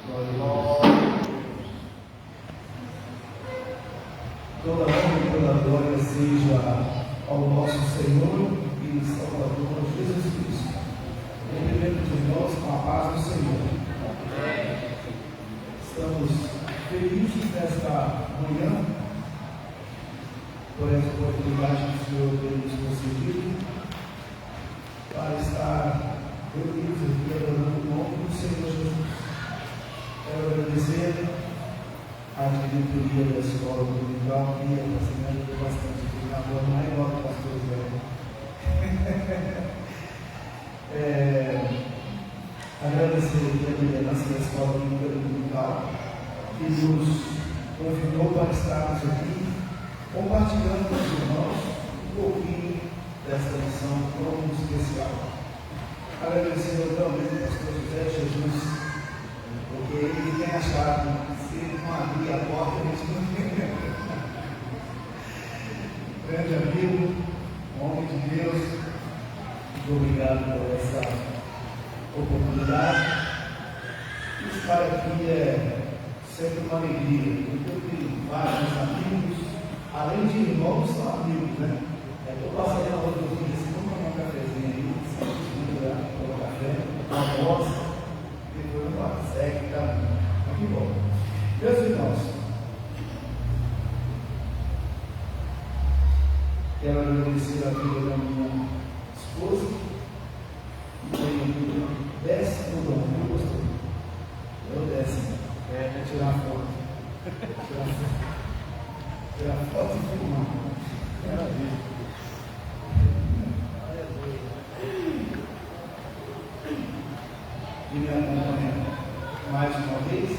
Toda honra e toda glória seja ao nosso Senhor e Salvador Jesus Cristo. Cumprimento os irmãos com a paz do Senhor. Estamos felizes nesta manhã por essa oportunidade que o Senhor tem nos concedido para estar reunidos aqui adorando o nome do Senhor Jesus. Quero agradecer a diretoria da escola dominical que me ajudou bastante aqui na rua, não é igual ao pastor Zé. Agradecer aqui a liderança da escola dominical que nos convidou para estarmos aqui compartilhando com os irmãos um pouquinho desta lição tão especial. Agradecer também ao pastor José Jesus, porque ele tem a chave. Se ele não abrir a porta, a gente não tem. Grande amigo, homem de Deus, muito obrigado por essa oportunidade. Estar aqui é sempre uma alegria. Eu tenho vários amigos, além de irmãos, são amigos, né? Estou passando a outra dia, se não tomar um cafezinho aí, tomar café, uma moça, depois uma segue, tá? Muito bom. Meus irmãos, quero agradecer a vida da minha esposa, que tem o 10º dom, viu, pastor? É o 10º, tirar foto. Tirar foto e filmar. Maravilha. E me acompanha mais uma vez.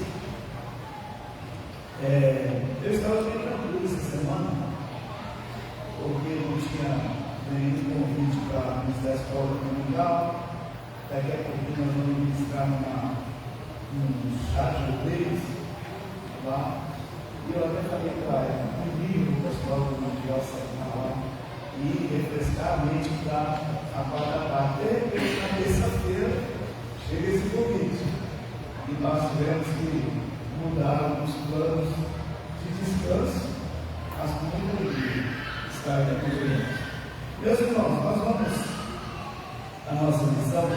Eu estava bem tranquilo essa semana, porque não tinha nenhum convite para ministrar a escola dominical. Daqui a pouco nós vamos ministrar num chá de obreiros lá. E eu até falei para ela, um livro da escola dominical sair lá e refrescar a mente para a quarta parte. De repente, na terça-feira, chega esse convite. E nós tivemos que mudar alguns planos de descanso, mas com muita alegria estar aqui com os irmãos. Meus irmãos, nós vamos à nossa lição.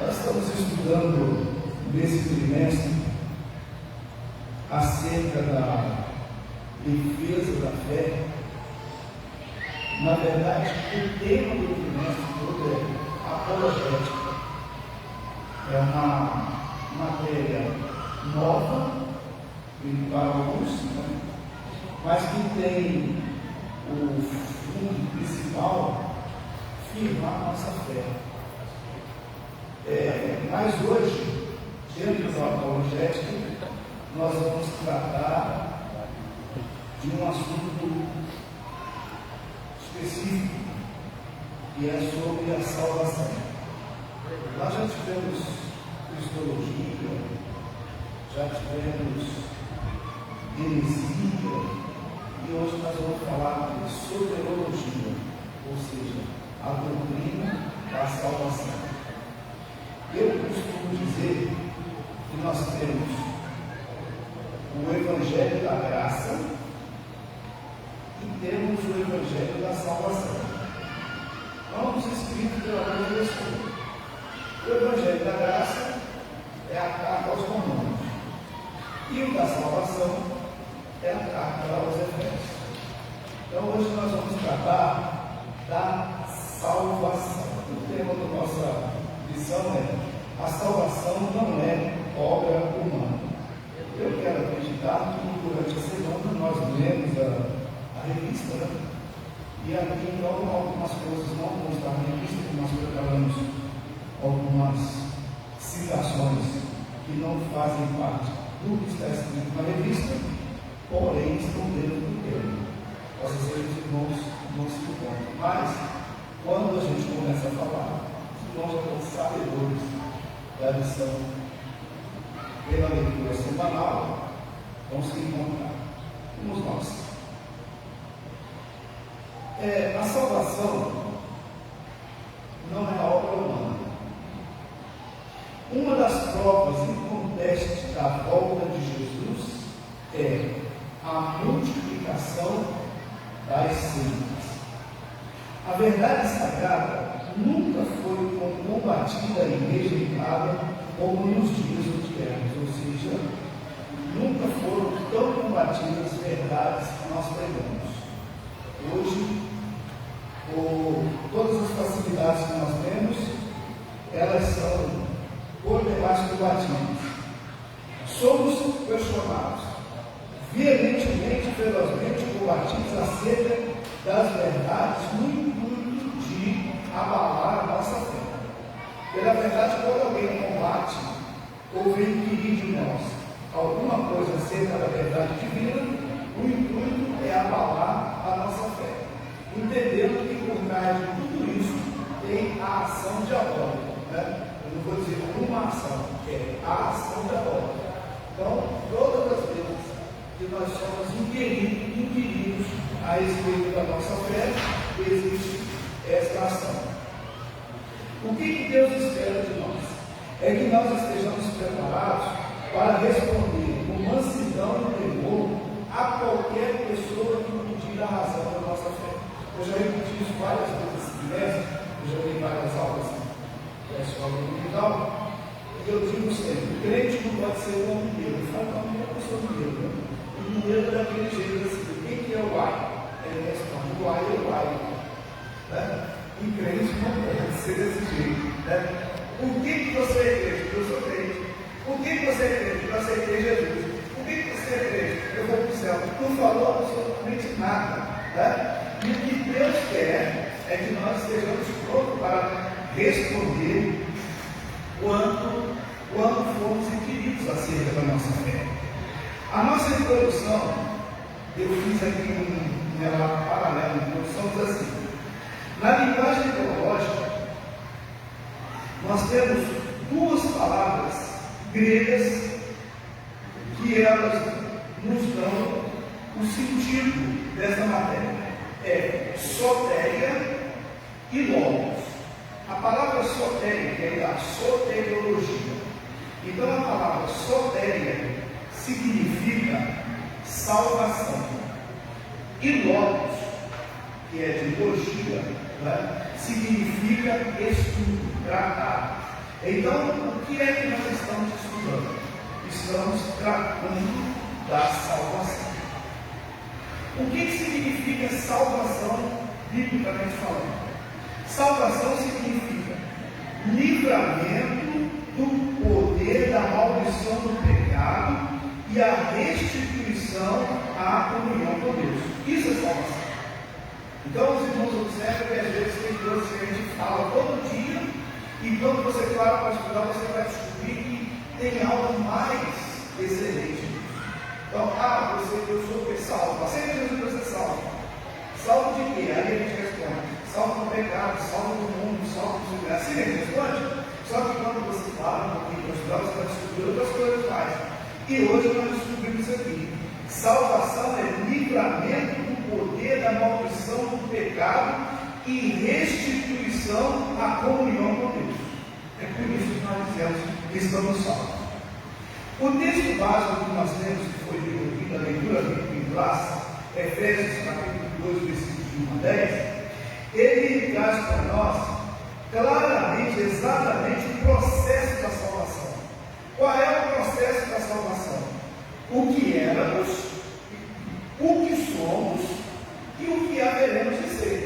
Nós estamos estudando nesse trimestre acerca da defesa da fé. Na verdade, o tema do trimestre todo é apologética. É uma matéria nova para alguns, né? Mas que tem o fundo principal firmar a nossa fé. Mas hoje, dentro da apologética, nós vamos tratar de um assunto específico, que é sobre a salvação. Nós já tivemos cristologia, já tivemos heresia, e hoje nós vamos falar de soteriologia, ou seja, a doutrina da salvação. Eu costumo dizer que nós temos o Evangelho da Graça e temos o Evangelho da Salvação. Ambos escritos pela mesma pessoa. O Evangelho da Graça é a carta aos Romanos, e o da Salvação é a carta aos Efésios. Então hoje nós vamos tratar da salvação. O tema da nossa lição é: a salvação não é obra humana. Eu quero acreditar que durante a semana nós lemos a revista, né? E aqui então algumas coisas não vão estar na revista, que nós preparamos algumas citações que não fazem parte do que está escrito na revista, porém estão dentro do tema. Posso ser que os irmãos não se encontram. Mas, quando a gente começa a falar, os irmãos já estão sabedores da lição pela leitura semanal, vão se encontrar. Vamos nós. A salvação não é obra humana. Uma das provas incontestes da volta de Jesus é a multiplicação das ceias. A verdade sagrada nunca foi combatida e rejeitada como nos dias antigos, ou seja, nunca foram tão combatidas verdades que nós pregamos. Hoje, todas as facilidades que nós temos, elas são por demais combatidas. Somos questionados, veementemente, ferozmente combatidos acerca das verdades no intuito de abalar a nossa fé. Pela verdade, quando alguém combate ou vem inquirir de nós alguma coisa acerca da verdade divina, o intuito é abalar a nossa fé, entendendo que por trás de tudo isso tem a ação diabólica, né? Eu não vou dizer uma ação, é a ação diabólica. Então, todas as vezes que nós somos inquiridos a respeito da nossa fé, existe esta ação. O que Deus espera de nós? É que nós estejamos preparados para responder com mansidão e temor a qualquer pessoa que pedir a razão da nossa fé. Eu já repeti isso várias vezes esse trimestre, eu já dei várias aulas da escola dominical, e eu digo sempre: o crente não pode ser um mineiro. Eu falo, não, eu sou mineiro, né? O mineiro é daquele jeito assim: o que é o ai? Ele responde: o ai é o ai. Né? E crente não pode ser desse jeito. Né? O que você é crente? Eu sou crente. O que você é crente? Eu aceitei Jesus. O que você é crente? Eu vou para o céu. Não falou absolutamente nada. Né? E o que Deus quer é que nós estejamos prontos para responder quando formos inquiridos acerca da nossa fé. A nossa introdução, eu fiz aqui um relato paralelo, a introdução diz assim: na linguagem teológica, nós temos duas palavras gregas que elas nos dão o sentido dessa matéria. É sotéria e logos. A palavra sotéria é da soteriologia. Então a palavra sotéria significa salvação. E logos, que é de logia, né, significa estudo, tratado. Então, o que é que nós estamos estudando? Estamos tratando da salvação. O que significa salvação, biblicamente falando? Salvação significa livramento do poder da maldição do pecado e a restituição à comunhão com Deus. Isso é salvação. Então, os irmãos observam que às vezes tem coisas que a gente fala todo dia, e quando você para para estudar, você vai descobrir que tem algo mais excelente. Então, eu sou salvo. Aceita Jesus para ser salvo. Salvo de quê? Aí a gente responde: salvo do pecado, salvo do mundo, salvo do mundo. Assim a gente responde. Só que quando você para um pouquinho para estudar, você vai descobrir outras coisas mais. E hoje nós descobrimos isso aqui. Salvação é livramento do poder da maldição do pecado e restituição à comunhão com Deus. É por isso que nós dizemos que estamos salvos. O texto básico que nós temos, que foi desenvolvido a leitura bíblica em classe, Efésios capítulo 2, versículos de 1 a 10, ele traz para nós claramente, exatamente o processo da salvação. Qual é o processo da salvação? O que éramos, o que somos e o que haveremos de ser.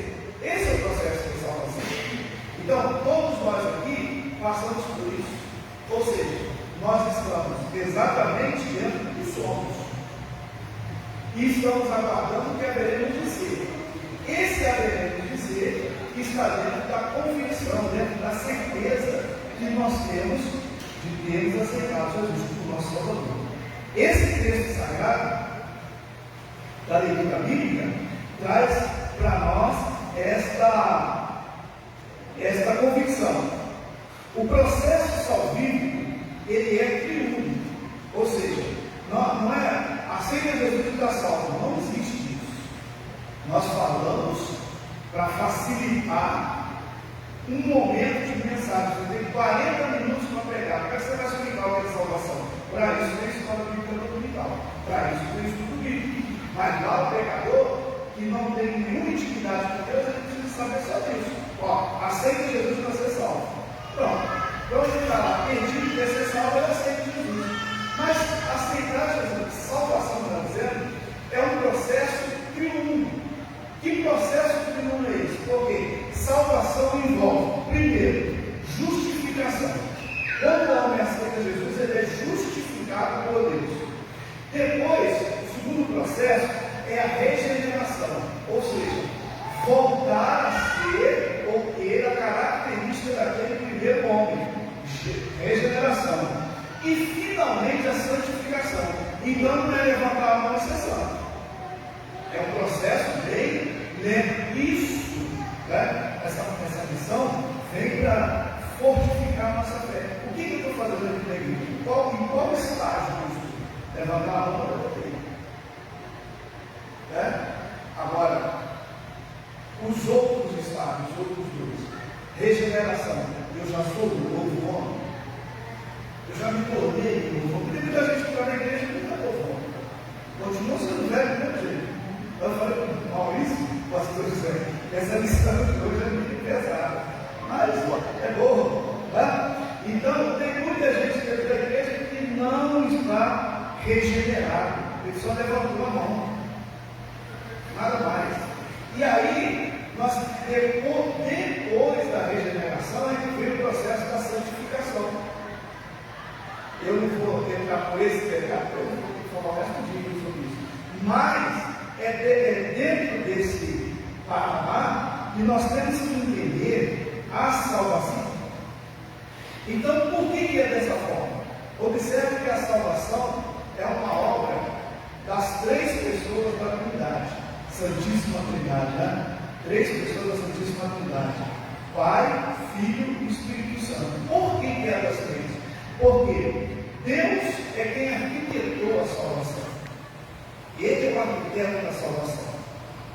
Esse é o processo da salvação. Então, todos nós aqui passamos por isso. Ou seja, nós estamos exatamente dentro do que somos e estamos aguardando o que haveremos de ser. Esse haveremos de ser está dentro da convicção, dentro da certeza que nós temos de termos aceitado Jesus como nosso Salvador. Esse texto sagrado da leitura bíblica traz para nós esta convicção. O processo salvífico, ele é triunfo, ou seja, não é aceita Jesus e está salvo, não existe isso. Nós falamos para facilitar um momento de sabe, você tem 40 minutos para pregar. Como é que você vai explicar o que é salvação? Para isso tem escola bíblica dominical. Para isso tem estudo bíblico. Mas lá o pregador, que não tem nenhuma intimidade com Deus, ele precisa saber só disso. Ó, aceita Jesus para ser salvo. Pronto. Então ele está lá, perdido para ser salvo, ele aceita Jesus. Mas aceitar Jesus, salvação, está dizendo, é um processo triuno. Que processo triuno é esse? Porque salvação envolve, primeiro, justificação. Quando o homem aceita Jesus, ele é justificado por Deus. Depois, o segundo processo é a regeneração, ou seja, voltar a ser ou ter a característica daquele primeiro homem, regeneração, e finalmente a santificação. Então não é levantar a mão e ser santo, é um processo bem lento. Isso, né? essa missão vem para fortificar a nossa fé. O que eu estou fazendo aqui na igreja? Em qual estágio disso? Levantar a mão para ter. Agora, os outros estágios, os outros dois, regeneração, eu já sou um novo homem, eu já me tornei um novo homem. Tem muita gente que está na igreja e não é novo homem, continua sendo velho do mesmo jeito. Eu falei para o Maurício, pastor José, essa lição de hoje é muito pesada, mas é boa, tá? Então tem muita gente dentro da igreja que não está regenerado, ele só levantou a mão, nada mais. E aí, depois da regeneração, é que vem o processo da santificação. Eu não vou entrar por esse pecado, eu vou falar o resto do dia sobre isso. Mas é dentro desse patamar que nós temos que entender a salvação. Então, por que é dessa forma? Observe que a salvação é uma obra das três pessoas da Trindade, Santíssima Trindade, né? Três pessoas da Santíssima Trindade: Pai, Filho e Espírito Santo. Por que é das três? Porque Deus é quem arquitetou a salvação. Ele é o arquiteto da salvação.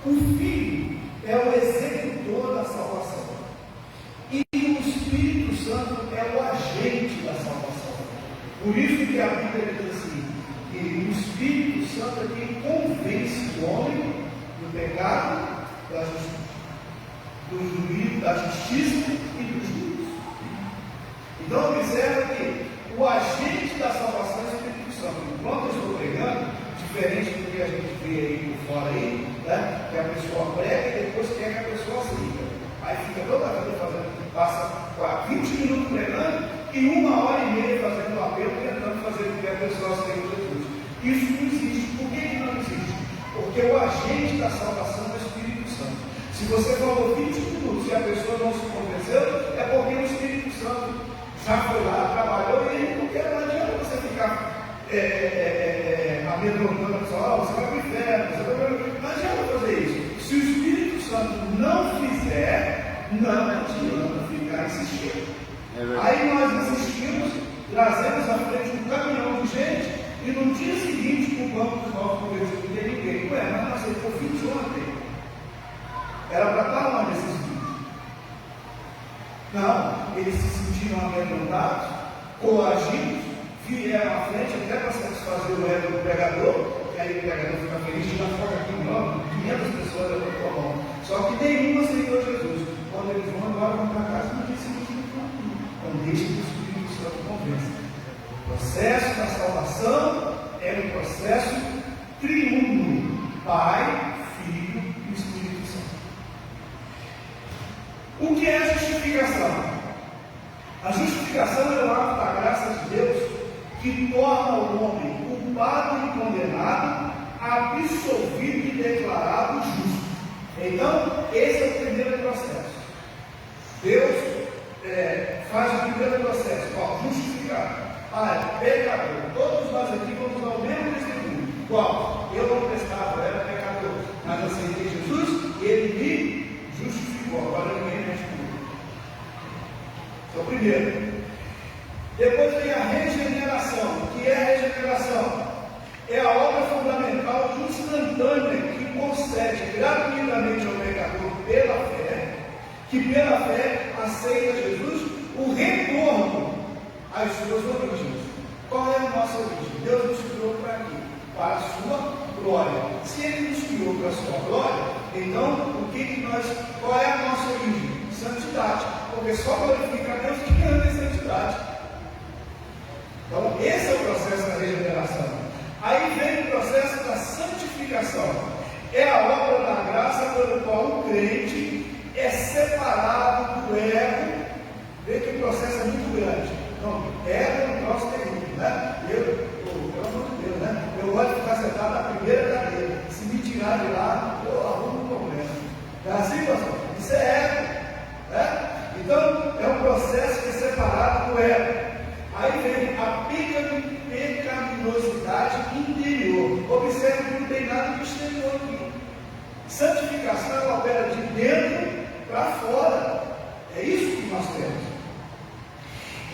O Filho é o executor da salvação. E o Espírito Santo é o agente da salvação. Por isso que a Bíblia diz assim, que o Espírito Santo é quem convence o homem do pecado, do juízo, da justiça e do juízo. Então observa que o agente da salvação é o Espírito Santo. Enquanto eu estou pregando, diferente do que a gente vê aí por fora aí, né? Que a pessoa prega e depois quer que a pessoa siga. Aí fica toda a vida fazendo, passa 20 minutos pregando e 1h30 fazendo um apelo, tentando fazer com que a pessoa siga Jesus. Isso não existe. Por que não existe? Porque o agente da salvação é o Espírito Santo. Se você falou 20 minutos e a pessoa não se convenceu, é porque o Espírito Santo já foi lá, trabalhou e ele não quer. Não adianta você ficar amedrontando a pessoa, você vai para o inferno, não adianta fazer isso. Se o Espírito Santo não fizer, não adianta ficar insistindo. Aí nós insistimos, trazemos à frente um caminhão de gente, e no dia seguinte, com o banco dos novos convertidos, não tem ninguém. Ué, mas nós aceitou fim de ontem. Era para estar onde esses vídeos? Não, eles se sentiram amedrontados, coagidos, vieram à frente até para satisfazer o ego do pregador, que aí o pregador fica feliz de dar foto aqui em nome, 500 pessoas levantou a mão. Só que nenhuma aceitou Jesus. Quando eles vão agora, vão para casa, no dia seguinte não estão aqui. Então deixe que o Espírito Santo convença. O processo da salvação é um processo triuno: Pai, Filho e Espírito Santo. O que é a justificação? A justificação é o ato da graça de Deus que torna o homem culpado e condenado, absolvido e declarado justo. Então, esse é o primeiro processo. Deus faz o primeiro processo, justificar. Pecador. Todos nós aqui vamos ao mesmo testemunho. Qual? Eu não prestava, era pecador, mas aceitei Jesus e ele me justificou. Agora ninguém me justificou. Esse é o primeiro. Depois vem a regeneração. O que é a regeneração? É a obra fundamental instantânea que concede gratuitamente ao pecador pela fé, que pela fé aceita Jesus, o o retorno às suas origens. Qual é a nossa origem? Deus nos criou para quê? Para a sua glória. Se Ele nos criou para a sua glória, então qual é a nossa origem? Santidade. Porque só glorifica a Deus quem anda em santidade. Então, esse é o processo da regeneração. Aí vem o processo da santificação. É a obra da graça pelo qual o crente é separado do ego. Vê que o processo é muito grande. Então, ego é um troço terrível, né? Pelo amor de Deus, né? Eu gosto de ficar sentado na primeira cadeira. Se me tirar de lá, eu arrumo um problema. É assim, pastor? Isso é ego, né? Então, é um processo que é separado do ego. Aí vem a pecaminosidade interior. Observe que não tem nada de exterior aqui. Santificação ela opera de dentro para fora. É isso que nós temos.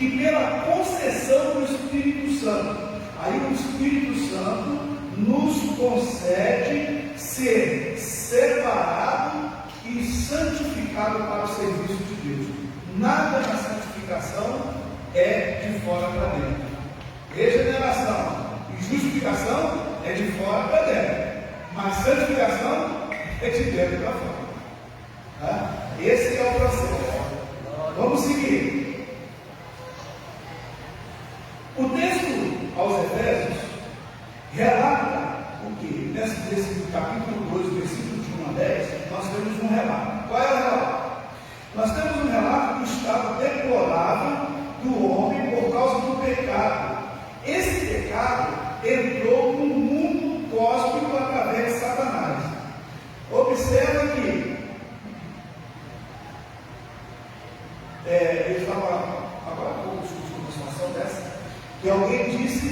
E pela concessão do Espírito Santo. Aí o Espírito Santo nos concede ser separado e santificado para o serviço de Deus. Nada na santificação é de fora para dentro. Regeneração e justificação é de fora para dentro. Mas santificação é de dentro para fora. Tá? Esse é o processo. Vamos seguir. O texto aos Efésios relata o que? Nesse capítulo 2, versículos de 1 a 10, nós temos um relato. Qual é o relato? Nós temos um relato do estado deplorável do homem por causa do pecado. Esse pecado entrou no mundo cósmico através de Satanás. Observa que eu estava agora há pouco discutindo uma situação dessa, que alguém disse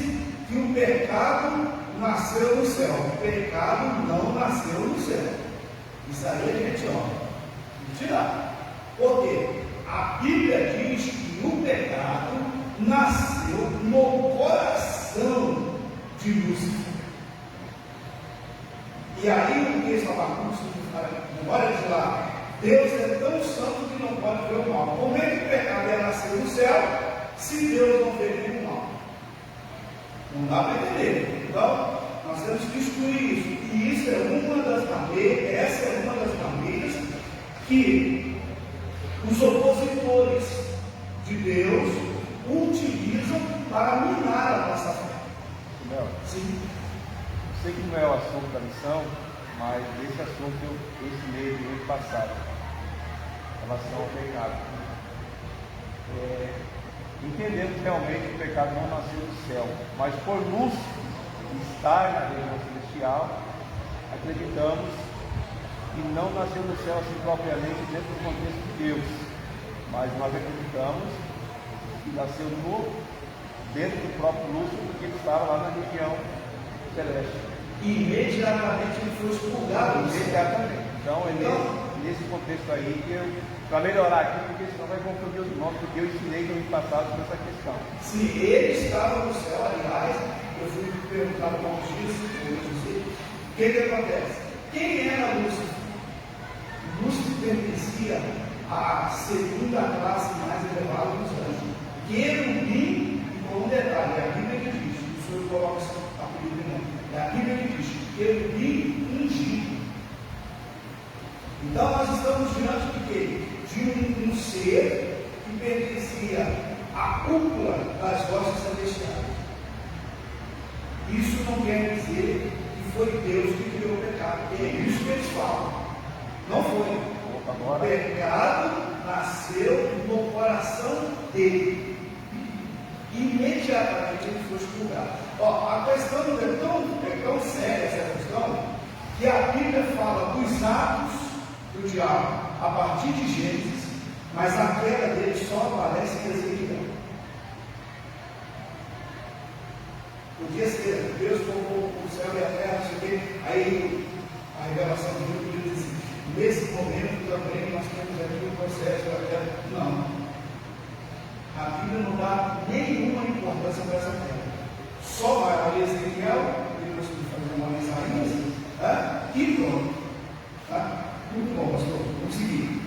que o pecado nasceu no céu. O pecado não nasceu no céu. Isso aí a gente mentira. Por quê? A Bíblia diz que o pecado nasceu no coração de Lúcifer. E aí o texto Abacuque olha de lá, Deus é tão santo que não pode ver o mal. Como é que o pecado ia nascer no céu se Deus não vê nenhum mal? Não dá para entender. Então, nós temos que excluir isso. E isso é uma das maneiras, essa é uma das maneiras que os opositores de Deus utilizam para minar a nossa fé. Não. Sim. Sei que não é o assunto da missão, mas esse assunto eu ensinei no ano passado, em relação ao pecado. Entendendo que realmente o pecado não nasceu do céu, mas por Lúcifer estar na região celestial, acreditamos que não nasceu do céu assim propriamente dentro do contexto de Deus, mas nós acreditamos que nasceu dentro do próprio Lúcifer, porque ele estava lá na região celeste. E imediatamente ele foi expulgado. Imediatamente. Então, nesse contexto aí, para melhorar aqui, porque senão vai confundir os nomes, porque eu ensinei no ano passado sobre essa questão. Se ele estava no céu, aliás, eu fui perguntar para o o que acontece? Quem era Lúcifer? Lúcifer pertencia à segunda classe mais elevada dos anjos. Querubim, e com um detalhe, é a Bíblia que diz, o senhor coloca esse apelido em nome, é a Bíblia que diz, querubim ungido. Então nós estamos diante de quê? De um ser que pertencia à cúpula das vozes celestiais. Isso não quer dizer que foi Deus que criou o pecado. É isso que eles falam. Não foi. O pecado nasceu no coração dele. Imediatamente ele foi expulgado. A questão é tão séria essa questão, que a Bíblia fala dos atos do diabo a partir de Gênesis, mas a queda dele só aparece em Ezequiel. Podia ser, Deus formou o céu e a terra, não sei o quê, aí a revelação de Deus podia dizer assim, nesse momento também nós temos aqui o processo da terra. Não. A Bíblia não dá nenhuma importância para essa terra. Só vai para Ezequiel, depois de fazer uma mensagem, tá? E pronto. Tá? Muito bom, pastor. Vamos seguir.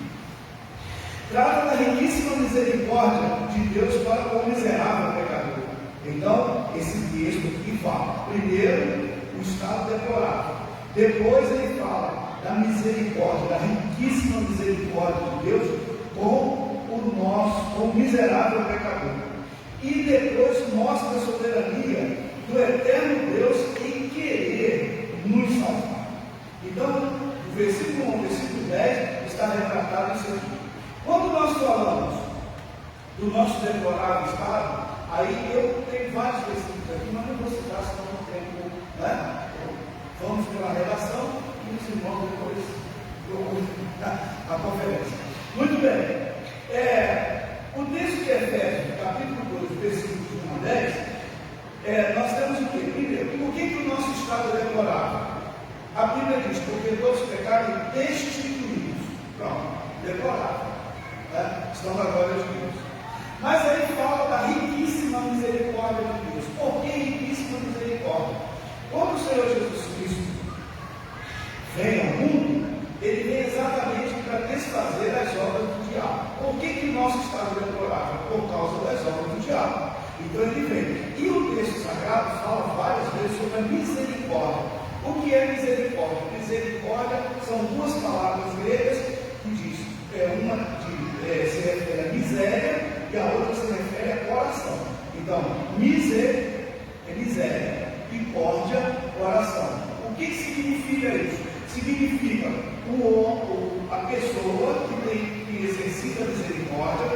Trata da riquíssima misericórdia misericórdia de Deus para com o miserável pecador. Então, esse texto aqui fala, primeiro, o estado deplorável. Depois ele fala da misericórdia, da riquíssima misericórdia de Deus com o miserável pecador. E depois mostra a soberania do eterno Deus em querer nos salvar. Então, o versículo 1 ao versículo 10 está retratado isso aqui. Quando nós falamos do nosso deplorável estado, aí eu tenho vários versículos aqui, mas não vou citar, senão não tem tempo, né? Vamos pela relação e os irmãos depois a conferência. Muito bem. O texto de Efésios, capítulo 2, versículos 1 a 10, nós temos o quê? Primeiro, por que o nosso estado é deplorável? A Bíblia diz, porque todos pecaram e destituídos. Pronto, deplorável. Estão na glória de Deus. Mas aí fala da riquíssima misericórdia de Deus. Por que riquíssima misericórdia? Quando o Senhor Jesus Cristo vem ao mundo, ele vem exatamente para desfazer as obras do diabo. Por que o nosso estado é deplorável? Por causa das obras do diabo. Então ele vem. E o texto sagrado fala várias vezes sobre a misericórdia. O que é misericórdia? Misericórdia são duas palavras gregas que diz, uma se refere à miséria e a outra se refere a coração. Então, é miséria e córdia, coração. O que significa isso? Significa a pessoa que exercita a misericórdia,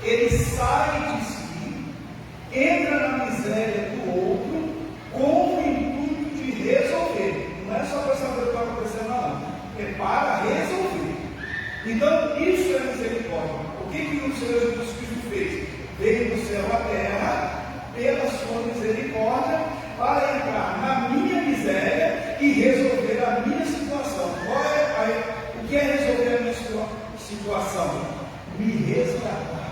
ele sai de si, entra na miséria do outro, com o intuito de resolver. Não é só para saber o que está acontecendo, não. É para resolver. Então, isso é misericórdia. O que o Senhor Jesus Cristo fez? Veio do céu à terra, pela sua misericórdia, para entrar na minha miséria e resolver a minha situação. O que é resolver a minha situação? Me resgatar.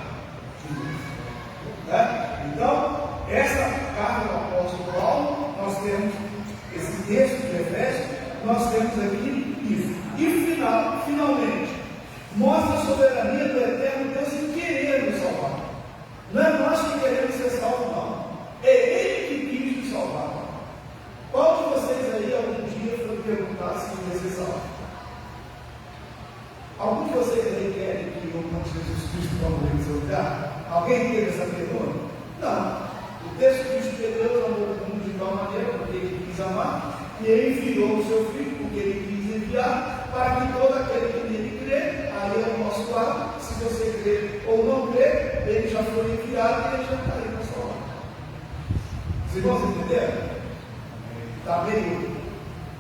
Então, essa carta do apóstolo Paulo, nós temos esse texto de Efésios, nós temos aqui isso. E finalmente, mostra a soberania do eterno Deus em querer nos salvar. Não é nós que queremos ser salvos, não. É Ele que quis nos salvar. Qual de vocês aí algum dia foi perguntar se queria ser salvo? Algum de vocês aí querem que o Senhor Jesus Cristo para morrer no seu lugar? Alguém teve essa pergunta? Não. O texto diz que Deus amou o mundo de tal maneira, porque Ele quis amar, e Ele enviou o seu Filho, porque Ele quis enviar, para que todo aquele que nele crê, aí é o nosso lado, se você crer ou não crer, Ele já foi enviado e Ele já está aí na sua hora. Vocês vão entender? Está meio,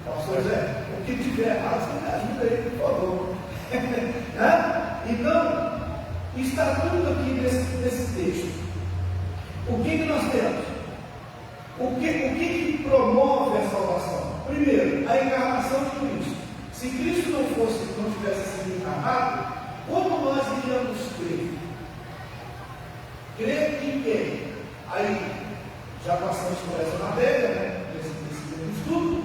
pastor Zé, o que tiver errado, você me ajuda aí, por favor. Então, está tudo aqui nesse texto. O que nós temos? O que promove a salvação? Primeiro, a encarnação de Cristo. Se Cristo não tivesse sido encarnado, como nós iríamos crer? Crer em quem? Aí, já passamos por essa matéria, né? Nesse estudo,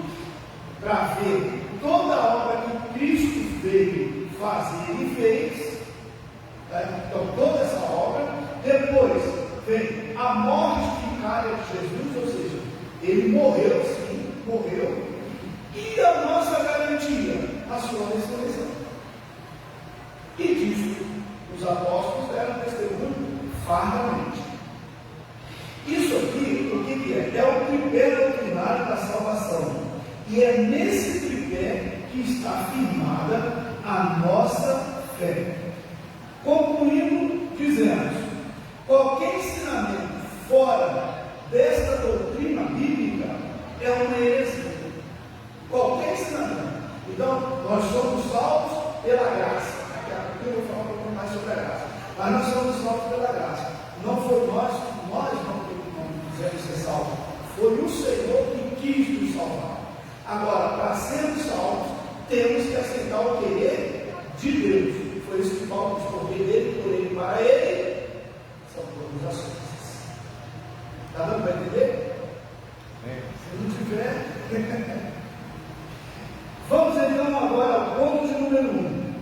para ver toda a obra que Cristo veio fazer e fez. Então, toda essa obra. Depois vem a morte vicária de Jesus, ou seja, Ele morreu, sim, morreu. E a nossa garantia, a sua ressurreição. E disso, os apóstolos deram testemunho fartamente. Isso aqui, o que é? É o tripé doutrinário da salvação. E é nesse tripé que está firmada a nossa fé. Concluindo, dizemos: qualquer ensinamento fora desta doutrina bíblica é uma heresia. Qualquer ensinamento. Então, nós somos salvos pela graça. Daqui a pouco eu vou falar um pouco mais sobre a graça. Mas nós somos salvos pela graça. Não foi nós não quisemos ser salvos. Foi o Senhor que quis nos salvar. Agora, para sermos salvos, temos que aceitar o querer de Deus. Foi isso que Paulo diz: porque dele, por ele, para ele, são todas as coisas. Está dando para entender? Se não tiver. Vamos então agora ao ponto de número 1.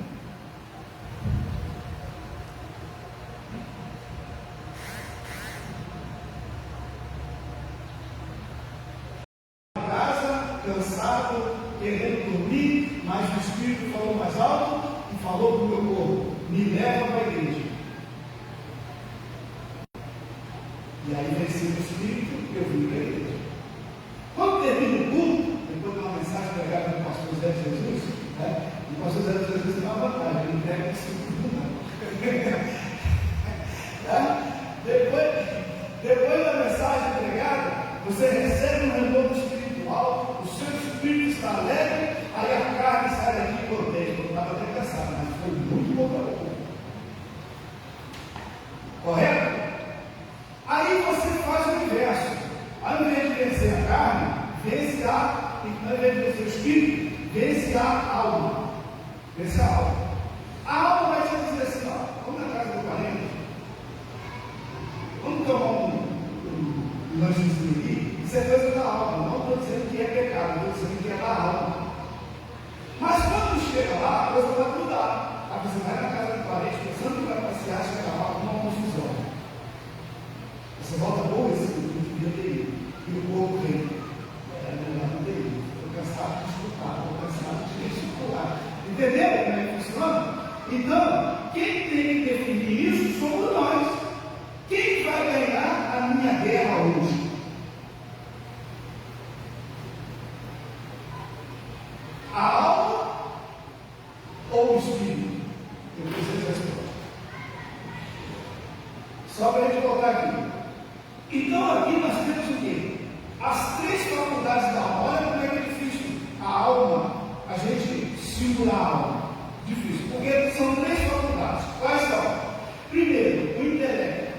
cansado, querendo dormir, mas o Espírito falou mais alto e falou para o meu corpo: me leva para a igreja. E aí venci o Espírito e eu vim para a igreja. Quando termina o culto, depois de uma mensagem pregada do pastor Zé de Jesus, né? O pastor Zé de Jesus tem uma vantagem, ele entrega esse culto. Depois da mensagem pregada, você recebe um renovo espiritual, o seu espírito está alegre, aí a carne sai daqui e corteja. Eu estava até cansado, mas foi muito bom para o correto? Aí você faz o inverso. Ao invés de vencer a carne, vence ao invés de vencer o espírito, vence a alma. Vence a alma. A alma vai te dizer assim: ó, vamos na casa do parente, vamos tomar um lanchezinho aqui. Isso é coisa da alma. Não estou dizendo que é pecado, estou dizendo que é da alma. Mas quando chega lá, a coisa vai mudar. Aí você vai na casa do parente, pensando que vai passear, chega lá com uma confusão. Você volta boa esse dia dele. E o povo vem. Não dele. Estou cansado de escutar, estou cansado de gesticular. Entendeu como é que funciona? Então, quem tem que definir isso somos nós. Quem vai ganhar a minha guerra hoje? A alma ou o espírito? Eu preciso responder. Só para a gente voltar aqui. Então aqui nós temos o quê? As três faculdades da alma. Olha como é que é difícil. A alma, a gente segurar a alma. Difícil. Porque são três faculdades. Quais são? Primeiro, o intelecto.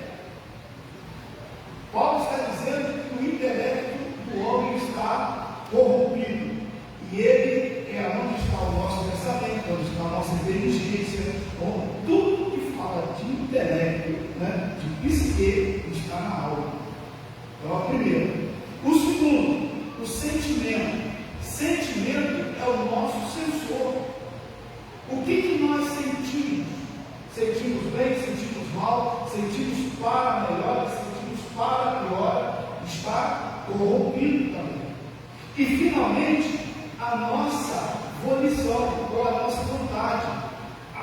Paulo está dizendo que o intelecto do homem está corrompido. E ele é onde está o nosso pensamento, onde está a nossa inteligência, onde tudo que fala de intelecto, né, de psique, está na alma. Então, a primeira. O segundo, o sentimento. Sentimento é o nosso sensor. O que nós sentimos? Sentimos bem, sentimos mal, sentimos para melhor, sentimos para pior. Está corrompido também. E finalmente, a nossa volição, ou a nossa vontade,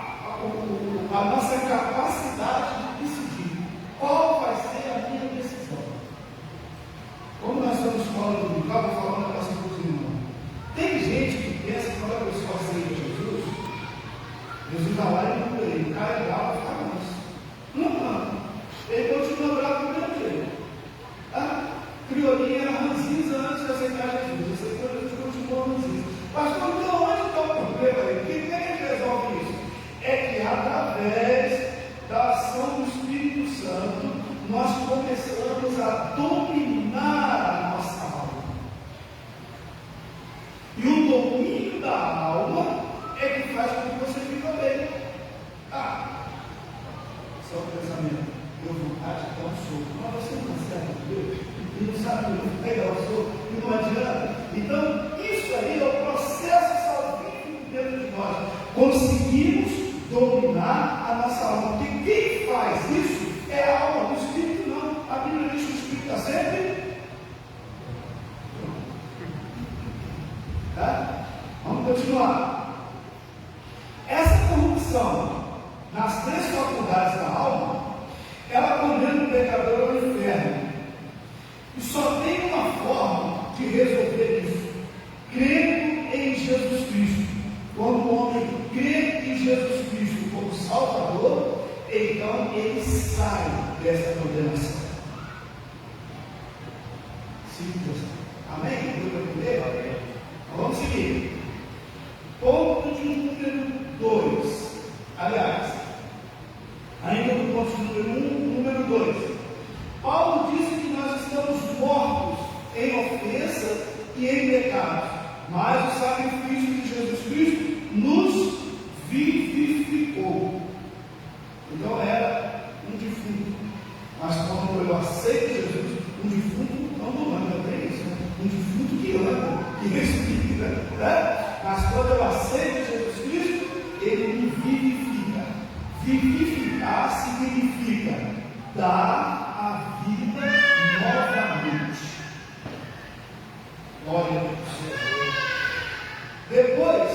a nossa capacidade de decidir qual vai ser a minha decisão. Como nós estamos falando do carro, vou falar um negócio para os irmãos. Tem gente que pensa que quando a pessoa aceita Jesus, Jesus vai lá e muda ele, o cara é bravo, fica manso. Não. Ele continua bravo do mesmo jeito. A criolinha era ranzinza antes de aceitar Jesus. Aceitou Jesus, continua ranzinza. Pastor, então onde está o problema aí? Quem é que resolve isso? É que através da ação do Espírito Santo, nós começamos a dominar a nossa alma. E o domínio da alma é que faz com que você fique bem. Só o pensamento. Deu vontade de dar um soco. Mas você não acerta Deus. E não sabe não pegar o soco. E não adianta. Então, isso aí é o processo salvífico dentro de nós. Conseguimos dominar a nossa alma. Porque quem faz isso é a alma. O Espírito não. A Bíblia diz que o Espírito está sempre. Tá? Vamos continuar. Essa corrupção nas três faculdades da alma, ela condena o pecador ao inferno. E só tem uma forma de resolver isso: crendo em Jesus Cristo. Quando o homem crê em Jesus Cristo como Salvador, então ele sai dessa condenação. Simples. Amém? Deu para entender? Amém. Vamos seguir. Ponto de número 2. Aliás, ainda no ponto de número 1, número 2. Paulo disse que nós estamos mortos em ofensa e em pecado, mas o sacrifício de Jesus Cristo nos vivificou. Então era um defunto. Mas quando eu aceito Jesus, um defunto não anda, tem isso, né? Um defunto que anda, que respira, né? Mas quando eu aceito Jesus Cristo, ele me vivifica. Vivificar significa dar a vida novamente. Glória a Deus. Depois,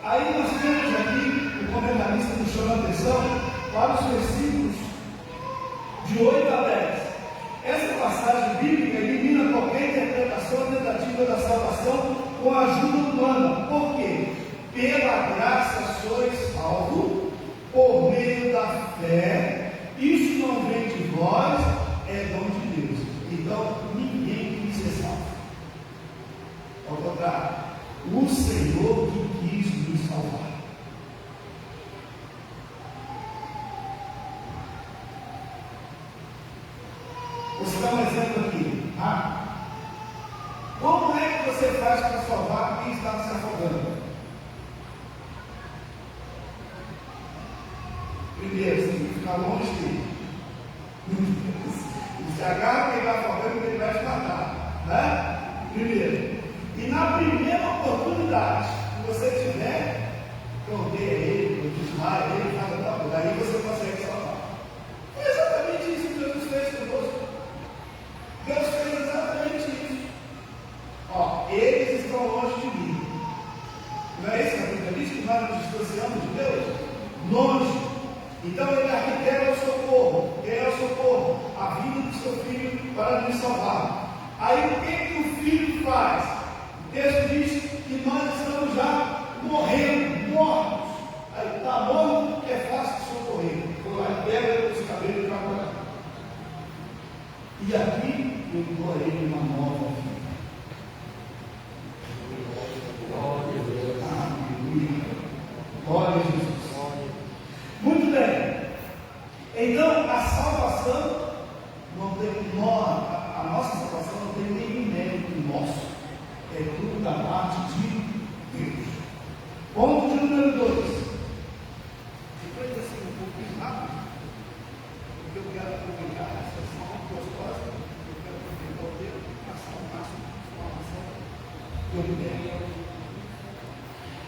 aí nós temos aqui, o comentarista nos chama a atenção para os versículos de 8 a 10. Essa passagem bíblica elimina qualquer interpretação ou tentativa da salvação com a ajuda humana. Por quê? Pela graça sois salvos por meio da fé. Isso não vem de vós, é dom de Deus. Então, ninguém quis ser salvo. Ao contrário, o Senhor que quis nos salvar. Vou citar um exemplo aqui. Como é que você faz para salvar quem está se afogando? Primeiro, você tem que ficar longe dele. Se agarra quem está afogando, ele vai te matar. Né? Primeiro. E na primeira oportunidade que você tiver, pronteia ele, desmaia ele, faz outra coisa. Daí você consegue salvar. É exatamente isso que Jesus fez conosco. Deus fez exatamente isso. Eles estão longe de mim. Não é isso que a Bíblia diz, que nós nos distanciamos de Deus? Longe. Então ele arquiteta o socorro. Ele é o socorro. A vida do seu filho para nos salvar. Aí o que o filho faz? O texto diz que nós estamos já morrendo, mortos. Aí está morto, é fácil de socorrer. Foi lá e pega os cabelos e vai morar. E aqui eu dou a ele uma nova vida. Aleluia. Glória a Jesus. Muito bem. Então a salvação não tem a nossa salvação não tem nenhum mérito nosso. É tudo da parte de Deus. Ponto de número 2. Depois assim um pouquinho rápido, porque eu quero aproveitar essa sessão gostosa, eu quero aproveitar o tempo e passar o máximo de informação que eu puder.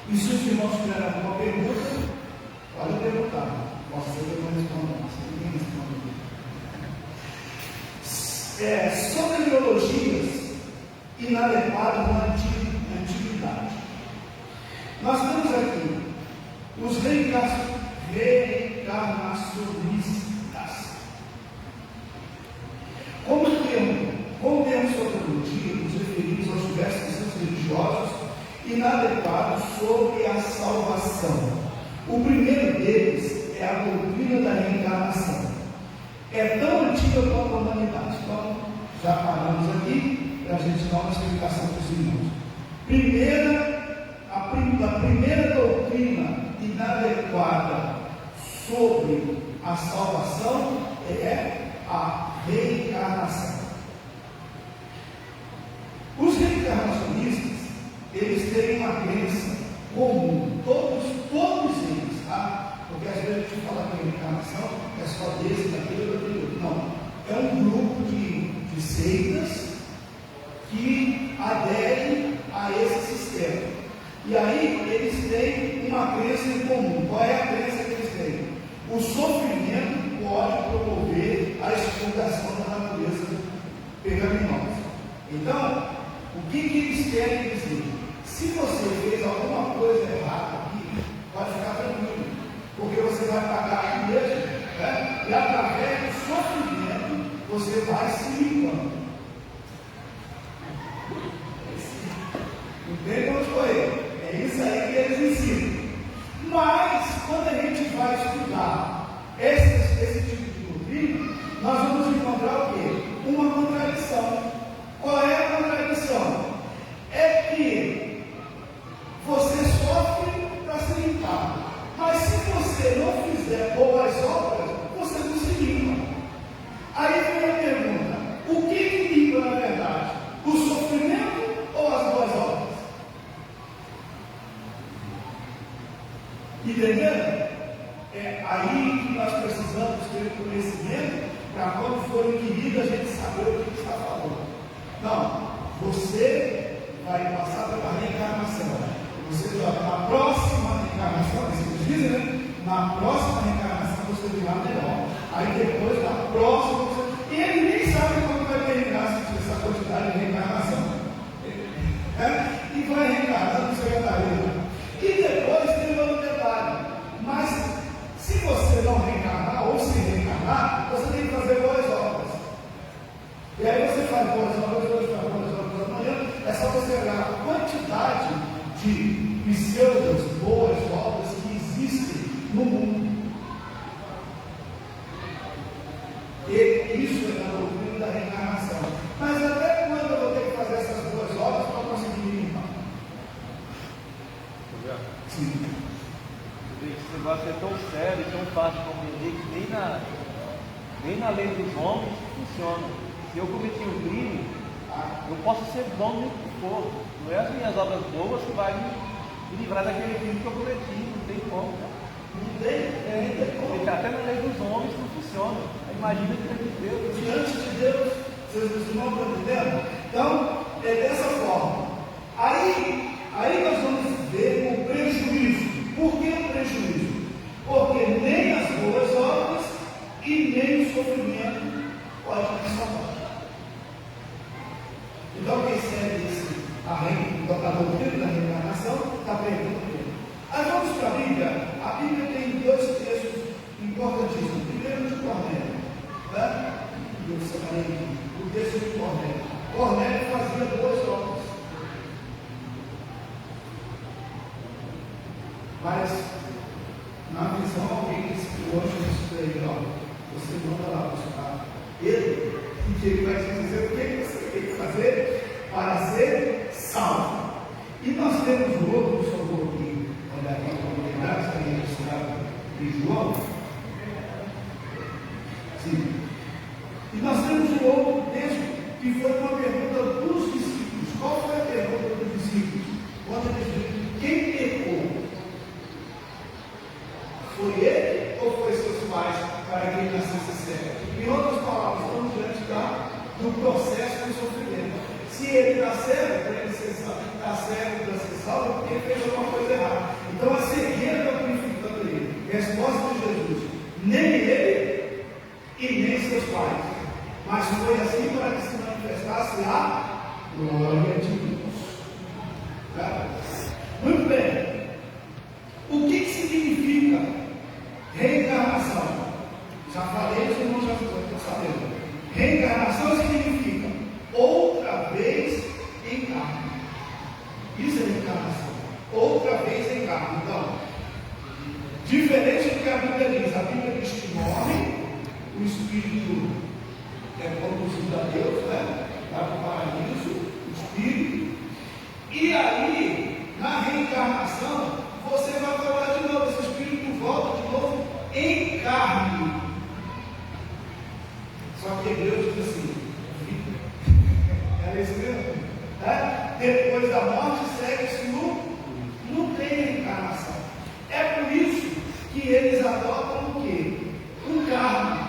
E se os irmãos tiverem alguma pergunta, pode perguntar. Posso ser eu não respondo, se ninguém responde. Soteriologias inadequadas na antiguidade. Nós temos aqui os reencarnacionistas. Como termos soteriologia, nos referimos aos diversos princípios religiosos inadequados sobre a salvação. O primeiro deles é a doutrina da reencarnação. É tão antiga quanto a humanidade. Então, já paramos aqui para a gente dar uma explicação para os irmãos. A primeira doutrina inadequada sobre a salvação é a reencarnação. Os reencarnacionistas, eles têm uma crença comum, todos eles, tá? Porque às vezes a gente fala que a reencarnação é só desse, daquele ou daquele outro. Não, é um grupo de seitas que aderem a esse sistema. E aí eles têm uma crença em comum. Qual é a crença que eles têm? O sofrimento pode promover a expurgação da natureza pecaminosa. Então, o que eles querem dizer? Se você fez alguma coisa errada aqui, pode ficar tranquilo, porque você vai pagar aqui mesmo, né? E através do sofrimento você vai se limpando. Entende onde foi? É isso aí que eles ensinam. Mas, quando a gente vai estudar esse tipo de doutrina, nós vamos encontrar o quê? Uma contradição. Qual é a contradição? É que você sofre para se limpar. Mas se você não fizer boas obras, você não se limpa. Aí vem a pergunta: o que limpa na verdade? O sofrimento ou as boas obras? Entendendo? É aí que nós precisamos ter conhecimento para quando for inquirido a gente saber o que está falando. Não, você vai passar pela reencarnação. Você na próxima reencarnação, vocês dizem, né? Na próxima reencarnação você virá melhor. Aí depois, na próxima, e ele nem sabe quando vai terminar essa quantidade de reencarnação. E vai reencarnando, você vai estar E aí você faz boas obras, hoje faz boas obras amanhã, é só você olhar a quantidade de pseudos boas obras que existem no mundo. E isso é a doutrina da reencarnação. Mas até quando eu vou ter que fazer essas boas obras para conseguir me limpar? Sim. Esse negócio é tão sério, tão fácil de compreender que nem na lei dos homens funciona. Se eu cometi um crime, eu posso ser bom no que for. Não é as minhas obras boas que vai me livrar daquele crime que eu cometi. Não tem como. Não tem como. Até na lei dos homens não funciona. Imagina diante de Deus. Diante de Deus, vocês não estão entendendo? Então, é dessa forma. Aí nós vamos ver o prejuízo. Por que o prejuízo? Porque nem as boas obras e nem o sofrimento podem nos salvar. Então, quem segue a doutrina da reencarnação está perdendo tempo. Aí vamos para a Bíblia. A Bíblia tem dois textos importantíssimos. Primeiro de Cornélio. Eu separei aqui. O texto de Cornélio. Cornélio fazia boas obras. Mas, na visão, alguém disse que o anjo disse para ele: ó, você manda lá buscar ele, e que ele vai te dizer o que você tem que fazer para ser salvo. E nós temos um outro, por favor, aqui, olha aqui, para lembrar, que a gente está em João. Sim. E nós temos um outro texto que foi uma pergunta dos discípulos. Qual foi a pergunta dos discípulos? Quando eles dizem: quem pecou? Foi ele ou foi seus pais para que ele nascesse cego? Em outras palavras, estamos diante do processo do sofrimento. Se ele está cego, para ele ser salvo, está cego para ser salvo, porque ele fez alguma coisa errada. Então a cegueira está purificando ele. Resposta de Jesus: nem ele e nem seus pais. Mas foi assim para que se manifestasse a glória de Deus. Tá? Muito bem. O que significa reencarnação? Já falei, os irmãos já estão sabendo. Reencarnação significa outra vez em carne. Isso é reencarnação. Outra vez em carne. Então, diferente do que a Bíblia diz. A Bíblia diz que morre, o espírito é conduzido a Deus, né? Vai para o paraíso, o espírito. E aí, na reencarnação, você vai falar de novo, esse espírito volta de novo em carne. Só que Deus diz assim: era isso mesmo? Depois da morte segue-se no reencarnação. É por isso que eles adotam o quê? O carne.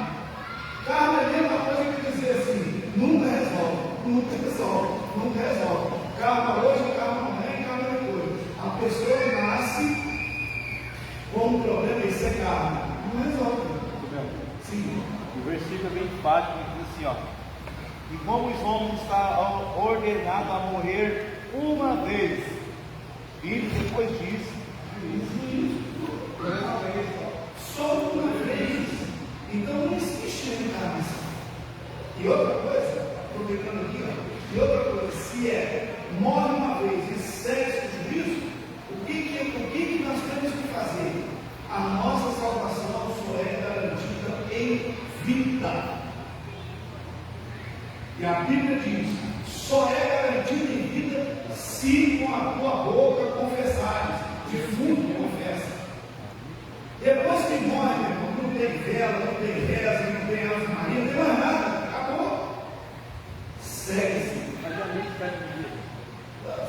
Carne é a mesma coisa que dizer assim: nunca resolve, nunca resolve, nunca resolve. Karma hoje, karma amanhã, karma depois. A pessoa nasce com um problema, isso é carne. Não resolve. Sim. O versículo é bem enfático, diz assim, ó: e como os homens estão ordenados a morrer uma vez, e depois disso, só uma vez. Então não existe reencarnação. E outra coisa, estou pegando aqui, ó. E outra coisa, se morre uma vez e segue o juízo, o que nós temos que fazer? A nossa salvação só é garantida em vida. E a Bíblia diz: só é garantida em vida se com a tua boca confessares, de fundo confessa. Depois que morre, meu irmão, não tem vela, não tem reza, não tem Ave Maria, não tem mais nada, acabou. Segue-se.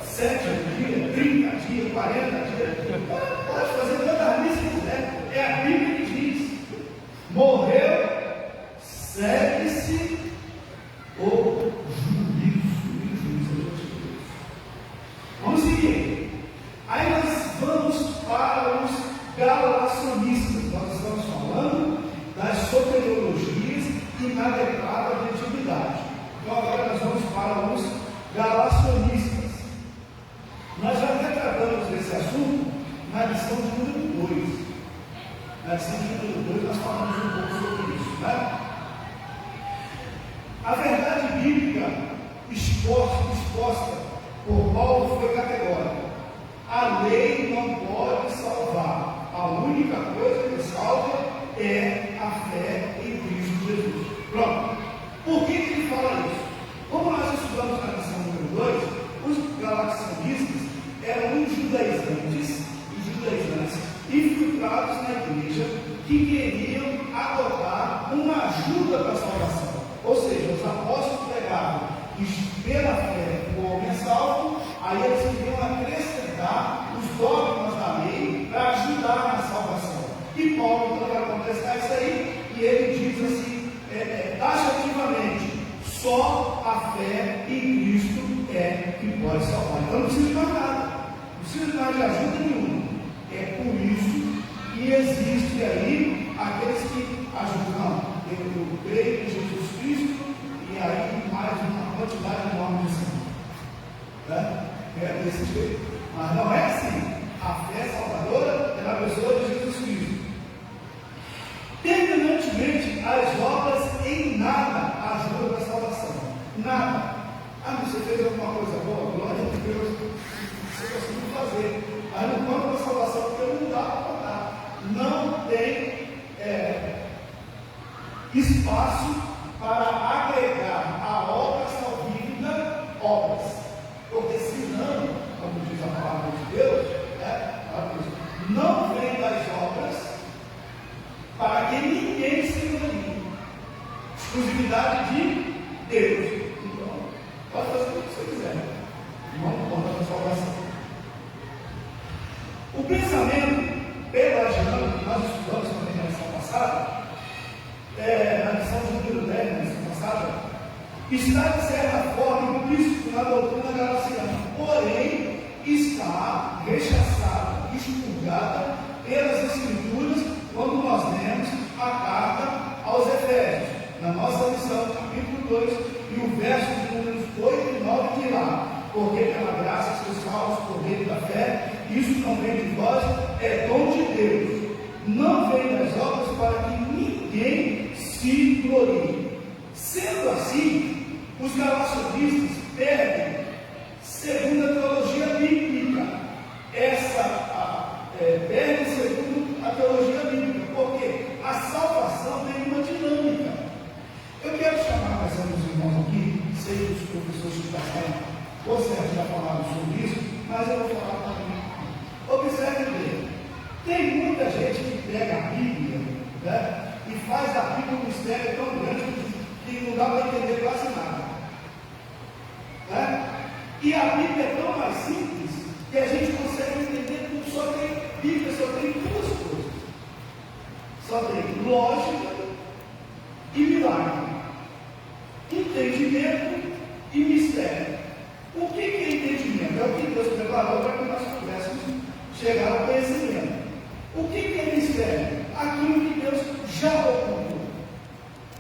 7 dias, 30 dias, 40 dias, pode fazer tanta missa que quiser. É a Bíblia que diz: morreu, segue-se o juízo. Vamos seguir. Aí nós vamos para os galacionistas. Nós estamos falando das soteriologias inadequadas de antiguidade. Então agora nós vamos para os galacionistas. Nós já tratamos desse assunto na lição de número 2. Na lição de número 2 nós falamos um pouco sobre isso, né? A verdade bíblica exposta por Paulo foi categórica. A lei não pode salvar. A única coisa que salva é a fé em Cristo Jesus. Pronto. Por que ele fala isso? Como nós estudamos na lição número 2, os galaxianistas eram os judaizantes infiltrados na igreja que queriam adotar uma ajuda para a salvação. Ou seja, os apóstolos pregavam pela fé o homem é salvo, aí eles queriam acrescentar os dogmas da lei para ajudar na salvação. E Paulo então vai contestar isso aí, e ele diz assim, taxativamente, só a fé em Cristo é que pode salvar. Então não precisa de mais nada, não precisa de mais de ajuda nenhuma. É por isso que existe aí aqueles que ajudam. Eu creio em Jesus Cristo, e aí mais uma quantidade enorme de sangue. Né? É desse jeito. Mas não é assim. A fé salvadora é na pessoa de Jesus Cristo. Terminantemente, as obras em nada ajudam a salvação. Nada. Ah, você fez alguma coisa boa? Glória a Deus. Você conseguiu fazer. Mas não conta para a salvação, porque não dá para contar. Não tem espaço para agregar a obra salvífica obras. Porque senão, como diz a palavra de Deus, não vem das obras para que ninguém se engane. Exclusividade de Deus. Então, pode fazer o que você quiser. Não conta para a salvação. O pensamento pelagiano que nós estudamos também na lição passada, na lição de número 10, na lição passada, está de certa forma implícito na doutrina galaciana, porém está rechaçada, expurgada pelas Escrituras quando nós lemos a carta aos Efésios, na nossa lição, capítulo 2, e o verso de números 8 e 9 de lá. Porque pela graça sois salvos por meio da fé, isso não vem de vós, é dom de Deus. Não vem das obras para que ninguém se glorie. Sendo assim, os galacionistas perdem, segundo a teologia bíblica, perdem segundo a teologia bíblica, porque a salvação tem uma dinâmica. Eu quero chamar a atenção dos irmãos aqui, sei que os professores que estão você já falaram sobre isso, mas eu vou falar também. Observe bem, tem muita gente que pega a Bíblia, né, e faz a Bíblia um mistério tão grande que não dá para entender quase nada. Né? E a Bíblia é tão mais simples que a gente consegue entender que só tem Bíblia, só tem duas coisas. Só tem lógica e milagre. Entendimento e mistério. O que é entendimento? É o que Deus preparou para que nós pudéssemos chegar ao conhecimento. O que é mistério? Aquilo que Deus já ocultou.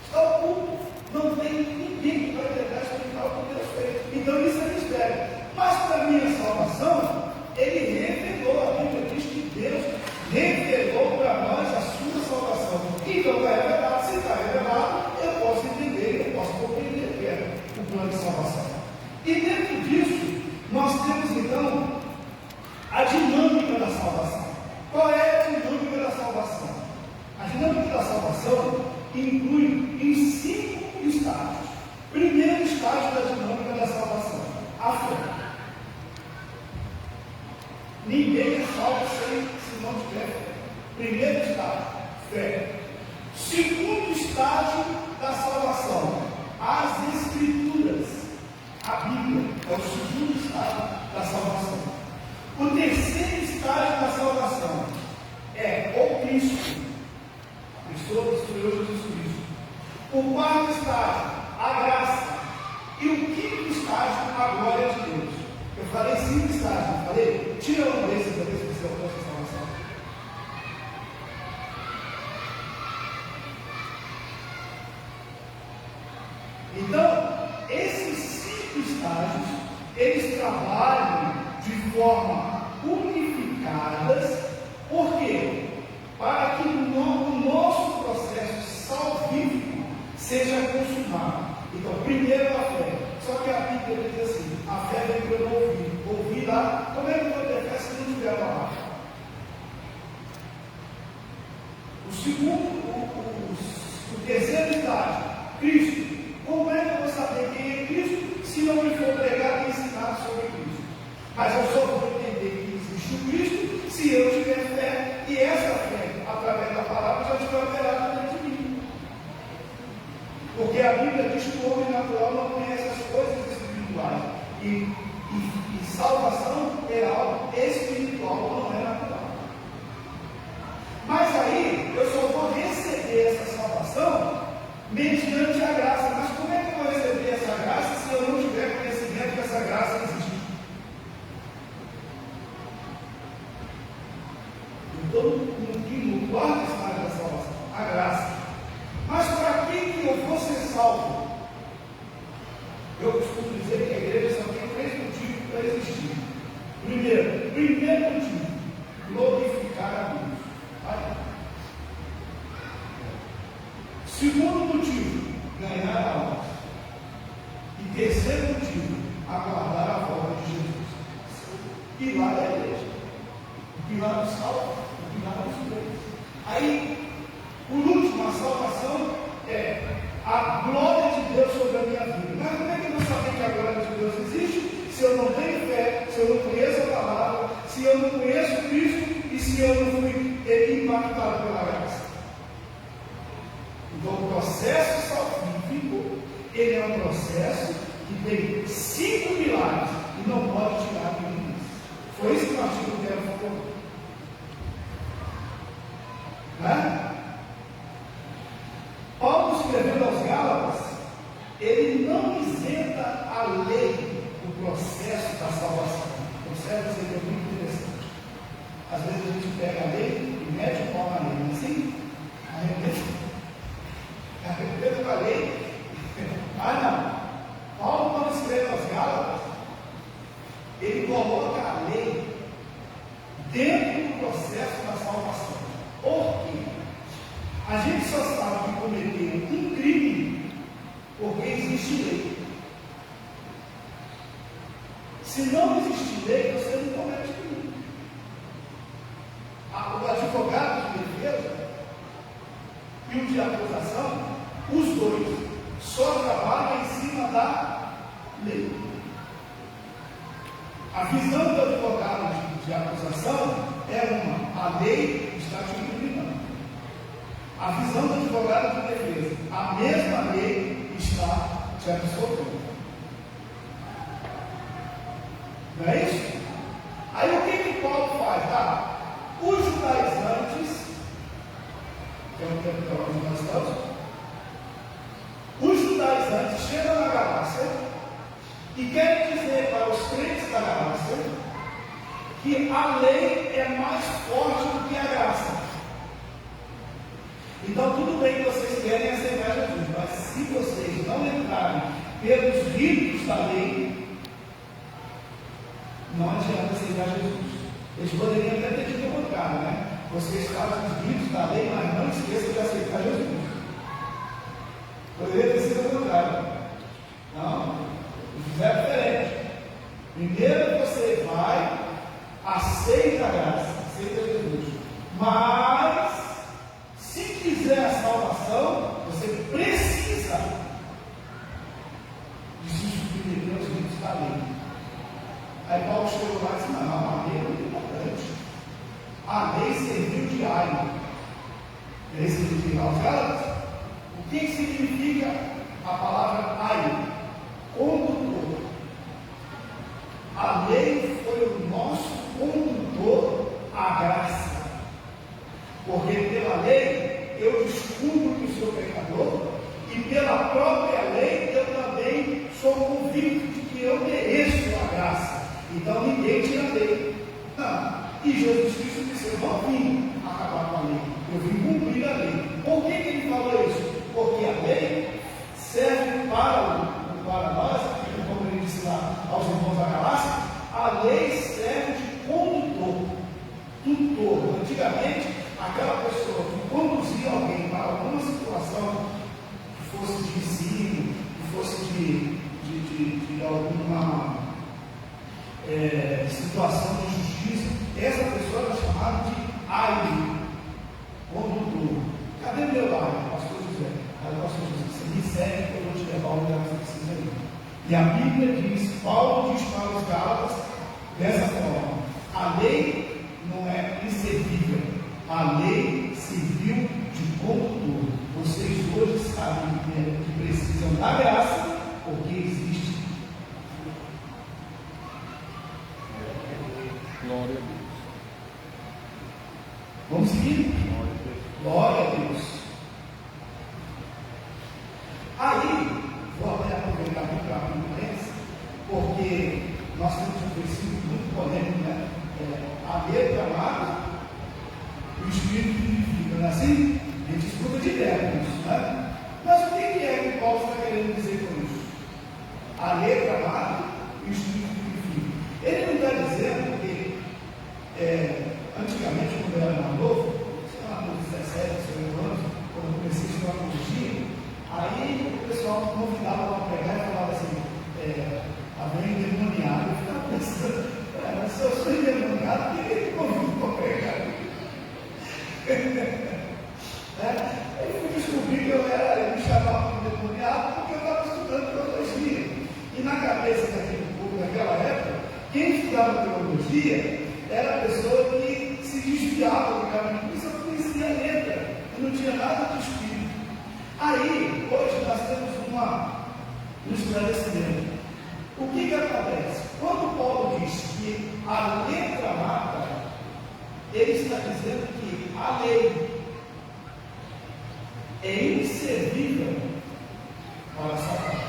Está oculto. Não tem ninguém que vai tentar explicar o que Deus fez. Então isso é mistério. Mas para a minha salvação, Ele revelou, a Bíblia diz que Deus revelou para nós a sua salvação. Então está revelado. Se está revelado, eu posso entender, eu posso compreender o que é o plano de salvação. E dentro disso, nós temos então a dinâmica da salvação. Qual é a dinâmica da salvação? A dinâmica da salvação inclui em 5 estágios. Primeiro estágio da dinâmica da salvação, a fé. Ninguém é salvo se não tiver fé. Primeiro estágio, fé. Segundo estágio da salvação, as Escrituras. A Bíblia é o segundo estágio da salvação. O terceiro estágio da salvação é o Cristo, a pessoa do Senhor Jesus Cristo. O quarto estágio, a graça. E o quinto estágio, a glória de Deus. Eu falei 5 estágios, não falei? Tira um desses para ver se você alcança a salvação. Então, esses 5 estágios, eles trabalham de forma unificadas. Por quê? Para que o nosso processo salvífico seja consumado. Então, primeiro a fé. Só que a Bíblia diz assim: a fé vem pelo ouvir. Ouvir lá, como é que eu vou ter fé se não tiver a palavra? O segundo, o terceiro estágio, Cristo. Como é que eu vou saber quem é Cristo se não me for pregado e ensinado sobre Cristo? Mas eu só vou entender que existe o Cristo se eu tiver fé, e essa fé, através da palavra, já estiver operada dentro de mim. Porque a Bíblia diz que o homem natural não conhece as coisas espirituais, e salvação é algo espiritual, não é natural. Mas aí, eu só vou receber essa salvação mediante a graça. Mas como é que eu vou receber essa graça se eu não tiver conhecimento que essa graça existe? Então, no quarto estágio da salvação, a graça. Mas para que eu vou ser salvo? Eu costumo dizer que a igreja só tem 3 motivos para existir. Primeiro motivo, glorificar a Deus. Segundo motivo, ganhar almas. E terceiro motivo, aguardar a volta de Jesus. Pilar da igreja. O pilar do salvo, o pilar dos crentes. Aí, por último, a salvação é a glória de Deus sobre a minha vida. Mas como é que eu vou saber que a glória de Deus existe se eu não tenho fé, se eu não conheço a palavra, se eu não conheço Cristo e se eu não fui impactado pela graça? Então, o processo salvífico, ele é um processo que tem 5 pilares e não pode tirar nenhum desses. Foi isso que o artigo dela falou. Né? Paulo, escrevendo aos Gálatas, ele não isenta a lei do processo da salvação. O processo é muito interessante. Às vezes a gente pega a lei e mete o pau na lei, não é assim? Arrependo da lei. Não. Paulo, quando escreve aos Gálatas, ele coloca a lei dentro do processo da salvação. Por quê? A gente só sabe que cometeu um crime porque existe lei. Se não existe lei, você não comete crime. O advogado de defesa e o de acusação, os dois só trabalham em cima da lei. A visão do advogado de acusação é uma: a lei está te incriminando. A visão do advogado de defesa: a mesma lei está te absolvendo. Não é isso? Aí o que Paulo faz? Os judaizantes, que é o tempo que nós estamos, os judaizantes chegam na Galácia e querem dizer para os crentes da Galácia que a lei é mais forte do que a graça. Então, tudo bem que vocês querem aceitar Jesus, mas se vocês não entrarem pelos ritos da lei, não adianta aceitar Jesus. Eles poderiam até ter dito o contrário, né? Vocês fazem os ritos da lei, mas não esqueçam de aceitar Jesus. Poderia ter sido o contrário. Não, fizeram diferente. Primeiro você vai, aceita a graça, aceita Jesus. Mas, se quiser a salvação, você precisa de se submeter aos ritos da lei. Aí Paulo chegou lá e disse: não, a lei é muito importante. A lei serviu de aio. É isso que significa aos Gálatas? O que significa a palavra aio? Condutor. A lei foi o nosso condutor à graça. Porque pela lei eu descubro que sou pecador, e pela própria lei eu também sou convicto de que eu mereço a graça. Então ninguém tira a lei. Não. E Jesus Cristo disse: eu não vim acabar com a lei, eu vim cumprir a lei. Por que ele falou isso? Porque a lei serve para nós, como ele disse lá aos irmãos da Galácia, a lei serve de condutor, tutor. Antigamente, aquela pessoa que conduzia alguém para alguma situação que fosse de ensino, que fosse de alguma situação de injustiça, essa pessoa era chamada de aio, condutor. Cadê meu aio, pastor José? Aí o pastor José, você me segue que eu vou te levar ao lugar que você precisa ir. E a Bíblia diz, Paulo diz para os Gálatas dessa forma: a lei não é inservível, a lei serviu de condutor. Vocês hoje sabem que precisam da graça, porque existe. Glória a Deus. Vamos seguir? Glória a Deus. Aí, vou até aproveitar muito para a conferência, porque nós temos um versículo muito polêmico, né? A letra amada, o Espírito vivifica, não é assim? A gente escuta direto isso, né? Mas o que é que Paulo está querendo dizer com isso? A letra amada e o Espírito vivifica. Ele não está dizendo que, antigamente, quando eu era mais novo, sei lá, com 17, 18 anos, quando eu comecei a estudar teologia, aí o pessoal me convidava para pregar e falava assim, a bem endemoniado. Eu ficava pensando, mas se eu sou endemoniado, por que ele me convida para pregar? Aí fui descobrir que eu me chamava de endemoniado porque eu estava estudando teologia. E na cabeça daquele povo, naquela época, quem estudava teologia era a pessoa que se desviava do caminho, porque só conhecia a letra, e não tinha nada de espírito. Aí, hoje, nós temos um esclarecimento. O que acontece? Quando Paulo diz que a letra mata, ele está dizendo que a lei é inservível para salvar.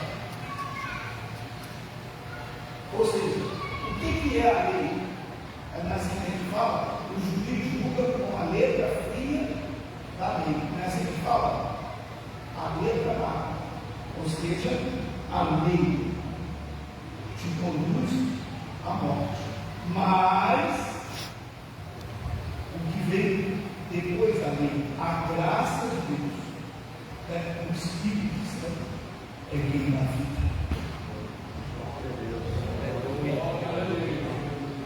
Ou seja, o que é a lei? É assim que a gente fala, o juiz julga com a letra fria da lei. Não é assim que a gente fala? A letra mata. Ou seja, a lei te conduz à morte. Mas o que vem depois da lei, a graça de Deus, o Espírito Santo, é quem dá vida.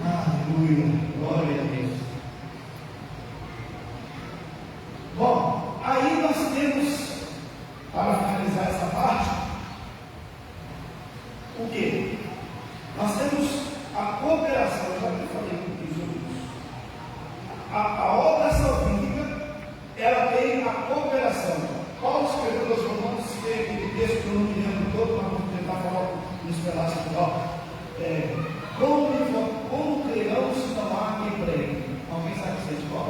Aleluia, glória a Deus. Bom, aí nós temos, para finalizar essa parte, o que? Nós temos a cooperação, já que eu falei sobre isso. A obra salvífica, ela tem a cooperação. Paulo escreveu aos Romanos, tem aquele texto que eu não me lembro todo, mas vamos tentar falar nos pedaços final. Como crerão se não há quem pregue? Alguém sabe dizer de qual?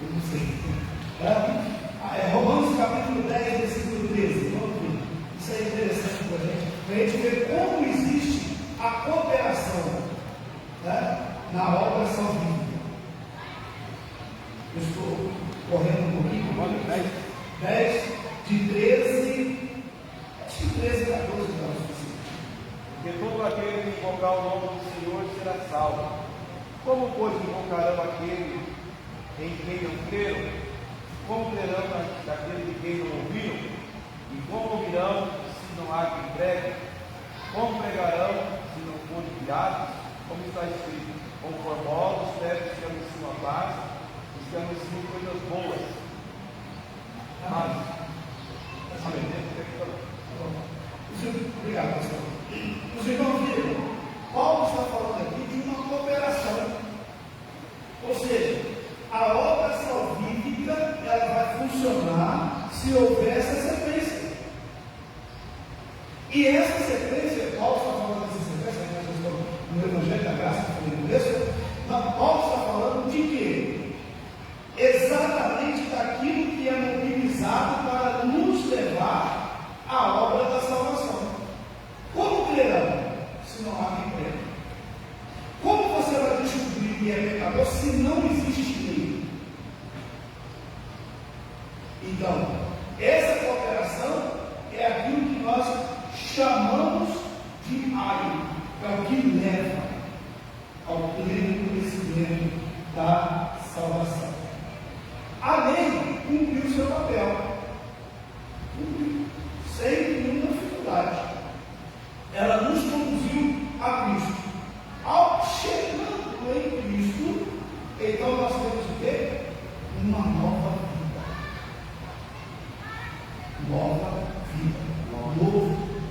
Eu não sei. Romanos capítulo 10, versículo 13. Vamos ver. Isso é interessante para a gente ver como existe a cooperação, né, na obra salvífica. Eu estou correndo um pouquinho. Olha, 10, de 13, acho que 13, 14 anos. Porque todo aquele que invocar o nome do Senhor será salvo. Como, pois, invocarão aquele em quem não creram? Como crerão daquele de quem não ouviram? E como ouvirão se não há quem pregue? Como pregarão se não forem guiados? Como está escrito: conformosos os pés que ensinam a paz, os que ensinam coisas boas. Mas, obrigado, pastor. Os irmãos viram, Paulo está falando aqui de uma cooperação. Ou seja, a obra salvífica ela vai funcionar se houver essa sequência. E essa sequência, Paulo está falando dessa sequência, no Evangelho da Graça, no texto, Paulo está falando de quê? Exatamente daquilo que é mobilizado para nos levar à obra da salvação. Como crerão, se não há quem crê? Como você vai descobrir que é pecador se não existe lei? Então, essa cooperação é aquilo que nós chamamos de aio, é o que leva ao pleno conhecimento da salvação. A lei cumpriu o seu papel, cumpriu, sem nenhuma dificuldade.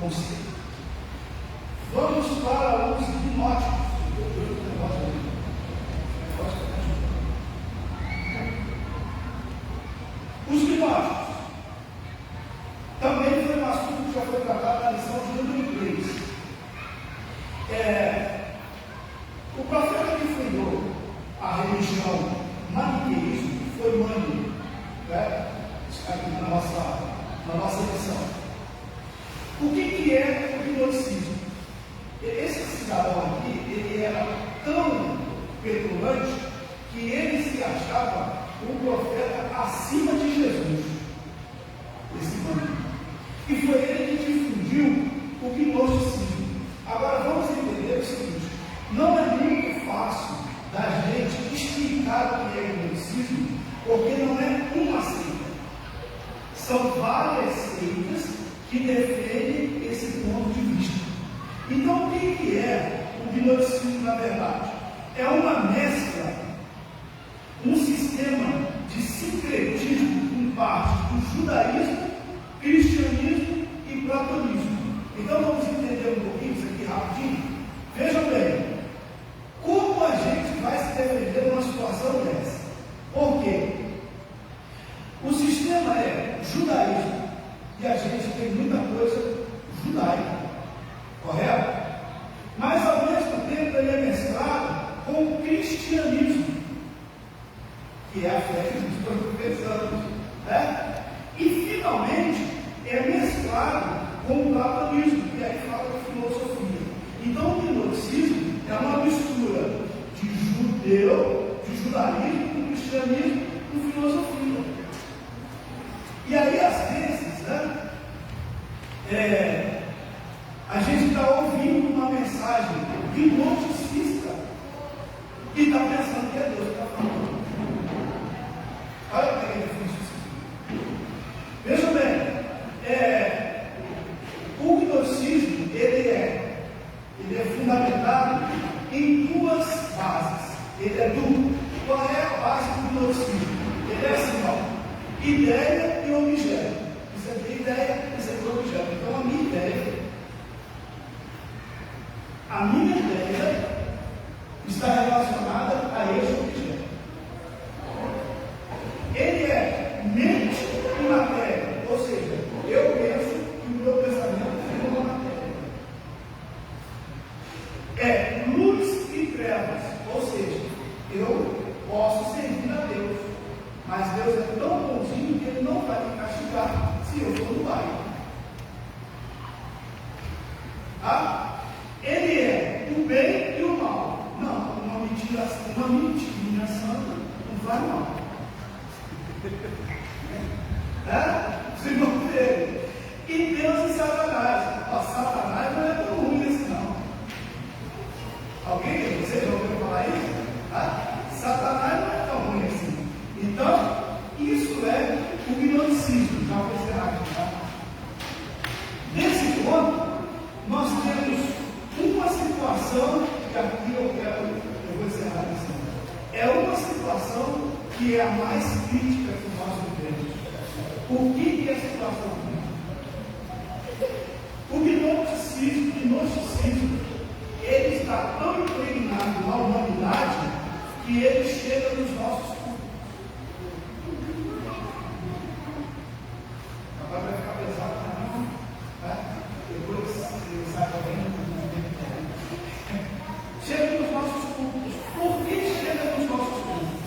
conselho. Vamos para os gnósticos. Os gnósticos também foi um assunto que já foi tratado na lição de número 3. O profeta que fundou a religião maniqueísmo foi Mânio, né? Aqui na nossa lição. O que é o gnosticismo? Esse cidadão aqui, ele era tão petulante que ele se achava um profeta acima de Jesus. Esse Mânio. E foi ele que difundiu o gnosticismo. Agora vamos entender o seguinte: não é muito fácil da gente explicar o que é gnosticismo, porque não é uma seita. São várias seitas que defendem esse ponto de vista. Então, o que é o gnosticismo na verdade? É uma mescla, um sistema de sincretismo em parte do judaísmo, cristianismo e platonismo. Então, vamos entender um pouquinho isso aqui rapidinho. Vejam bem, como a gente vai se defender numa situação dessa? Por quê? O sistema é judaísmo e a gente tem muita coisa judaica, correto? Mas ao mesmo tempo ele é mesclado com o cristianismo, que é a fé que nós estamos pensando, né? E finalmente é mesclado com o platonismo, que aí fala de filosofia. Então o gnosticismo é uma mistura de judaísmo, com cristianismo, com filosofia. E aí, às vezes, né, a gente está ouvindo uma mensagem gnosticista e está pensando que é Deus que está falando. Olha que é difícil. Veja bem, o gnosticismo ele é fundamentado em duas bases. Ele é duplo. Qual é a base do gnosticismo? Ele é assim, ó. Ideia e objeto. Isso aqui é ideia, isso aqui é objeto. Então a minha ideia está relacionada a esse objeto. Ele é mente e matéria, ou seja, eu penso e o meu pensamento é uma matéria. É luz e trevas, ou seja, eu posso servir a Deus, mas Deus é tão bonzinho que Ele não vai me castigar se eu for do bairro. Tá? Ele é o bem e o mal. Não, uma mentira santa não vai mal. Vocês vão ver. E Deus e Satanás. Satanás não é tão ruim assim, não. Alguém? Vocês já ouviram falar isso? Satanás não é tão ruim assim. Então, isso é o gnosticismo. Já vou encerrar aqui, tá? Nesse ponto, nós temos uma situação, que aqui eu vou encerrar isso. É uma situação que é a mais crítica que nós vivemos. O que é a situação crítica? O gnosticismo, ele está tão impregnado na humanidade que ele chega nos nossos cultos. Agora vai ficar pesado para mim, né? Depois você sai também. Chega nos nossos cultos. Por que chega nos nossos cultos?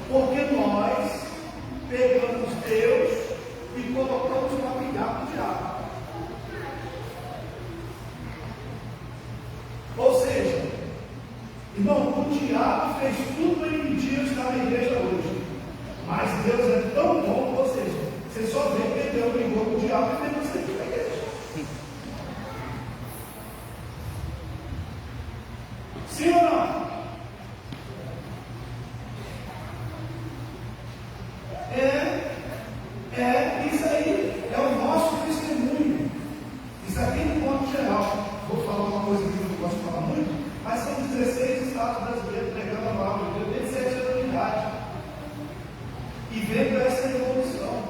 Porque nós pegamos Deus e colocamos para brigar com o diabo. Ou seja, irmão, o diabo fez tudo para impedir eu estar na igreja hoje. Mas Deus é tão bom, ou seja, você só vê que Deus brigou com o diabo e fez você ir para a igreja. Sim ou não? Isso aí é o nosso testemunho. Isso aqui no modo geral. Vou falar uma coisa que eu não gosto de falar muito, mas são 16 estados brasileiros pregando a palavra de Deus desde 7 anos de idade. E vendo essa evolução.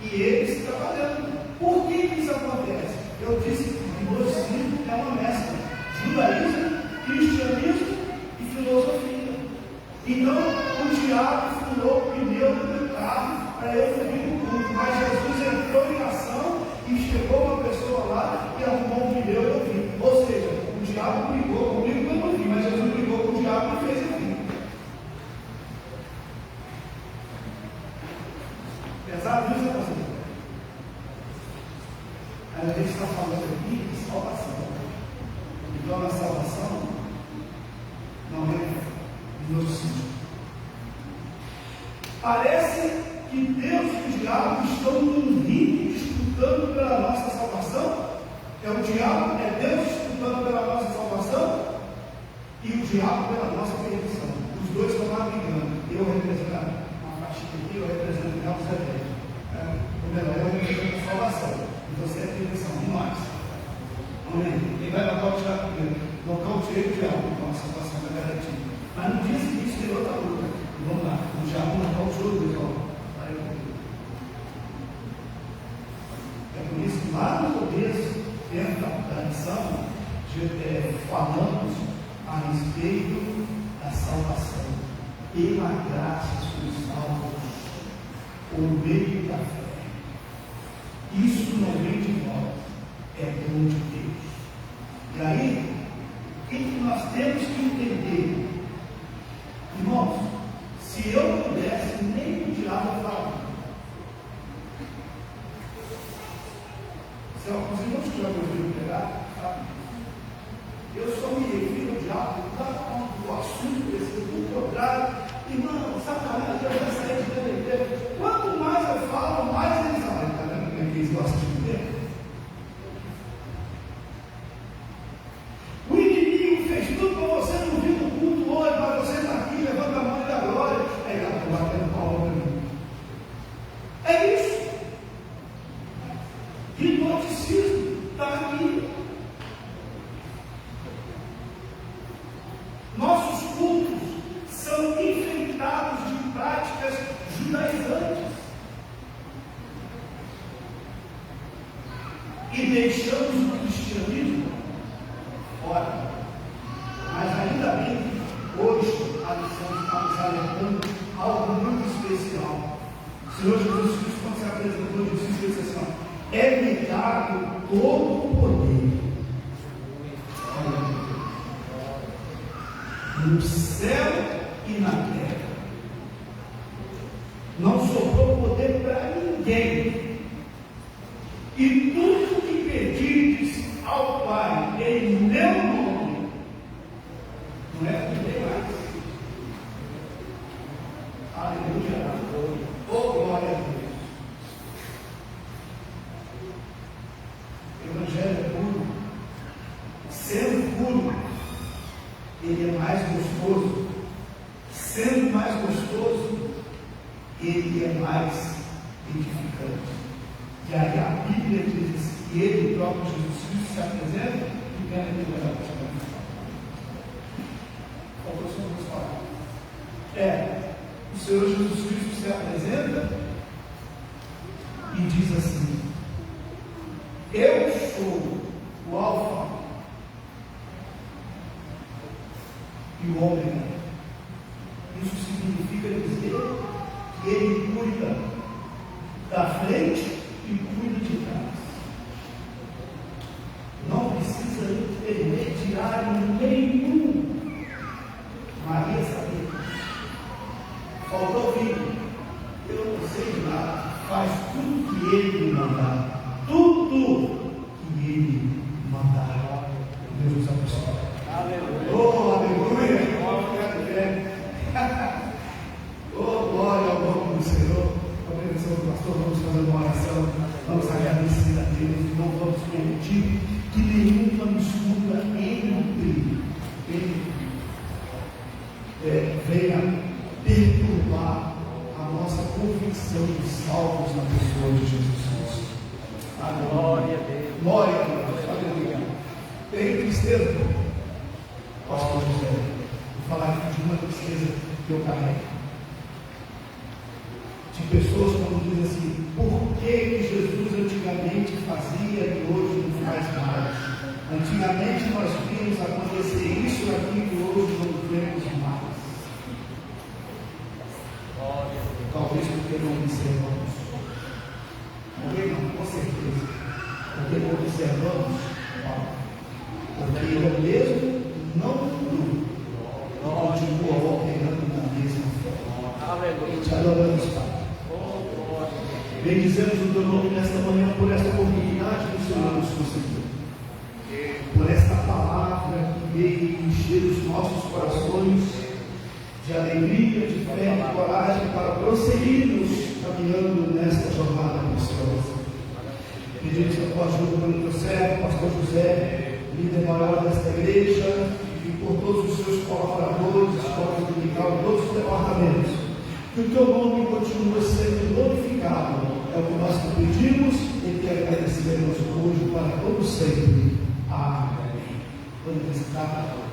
E eles Mas a gente está falando aqui de salvação. Então a salvação não é no sítio. Parece que Deus e o diabo estão num ringue disputando pela nossa salvação. É o diabo, é Deus disputando pela nossa salvação e o diabo pela nossa perdição. Os dois estão lá brigando. Eu represento uma faixinha aqui, eu represento o Deus Eterno. Ou melhor, eu represento a salvação. E você é a perdição, de nós. Amém? Quem vai nocautear primeiro? Nocauteei o diabo, então a salvação está garantida. Mas no dia seguinte tem outra luta. Vamos lá, o diabo nocauteou o Deus. É por isso que lá no começo, dentro da lição, falamos a respeito da salvação. Pela graça somos salvos por meio da fé. Isso não vem de nós, é dom de Deus. E aí, o que nós temos que entender? Irmãos, se eu pudesse, nem o diabo falar. Se não estiver ouvindo pegar, sabe? Eu só me refiro ao diabo, o assunto desse do contrário. Irmão, Satanás já vai sair de dentro. Quanto mais eu falo, mais eles sabem. Está vendo como é que eles gostam de viver? O inimigo fez tudo para você não vir no culto hoje, para você estar aqui, levando a mão da glória. Aí ele está batendo palma para mim. É isso. Hipnoticismo está aqui. Nossos cultos são enfeitados de práticas judaizantes e deixamos o cristianismo fora. Mas ainda bem que hoje a lição está nos alertando algo muito especial. O Senhor Jesus Cristo, quando se apresentou, disse assim: é me dado todo o poder no céu e na terra. Não sobrou poder para ninguém. E tudo que pedires ao Pai em meu nome, não é ninguém mais. Aleluia. Oh, glória a Deus. O Evangelho é puro. Sendo puro, ele é mais gostoso. Sendo mais gostoso, ele é mais edificante. E aí a Bíblia diz que ele, o próprio Jesus Cristo, se apresenta e ganha melhorar para chegar no final. Faltou só duas palavras. O Senhor Jesus Cristo se apresenta e diz assim: eu sou o Alfa e o Ômega. Isso significa dizer que ele cuida da frente e cuida de trás. Não precisa intermediário nenhum. Maria sabia. Faltou filho. Eu não sei de nada. Faz tudo que ele me mandar. Tudo que ele mandar. Deus nos abençoe. Aleluia. Oh, aleluia. Oh, glória ao nome do Senhor. Com a permissão do pastor, vamos fazer uma oração. Vamos agradecer a Deus e não vamos permitir que nenhuma mistura venha perturbar a nossa convicção de salvos na pessoa de Jesus Cristo. A glória a Deus. Glória a Deus. Aleluia. Tem tristeza? Pastor José, vou falar aqui de uma tristeza que eu carrego. De pessoas quando dizem assim: por que Jesus antigamente fazia e hoje não faz mais? Antigamente nós vimos acontecer isso aqui e hoje não vemos mais. Talvez porque não observamos. Não, com certeza. Porque não observamos. Porque ele mesmo não mudou. Continua operando na mesma forma. Aleluia. Te adoramos, Pai. Bendizemos o teu nome nesta manhã por essa oportunidade do Senhor nossos corações de alegria, de fé, de coragem para prosseguirmos caminhando nesta jornada preciosa. Pedimos a tua ajuda pelo teu servo, pastor José, líder maior desta igreja, e por todos os seus colaboradores, escola dominical, todos os departamentos. Que o teu nome continue sendo glorificado. É o que nós te pedimos e que agradeceremos hoje para todo sempre. Amém. Vamos estar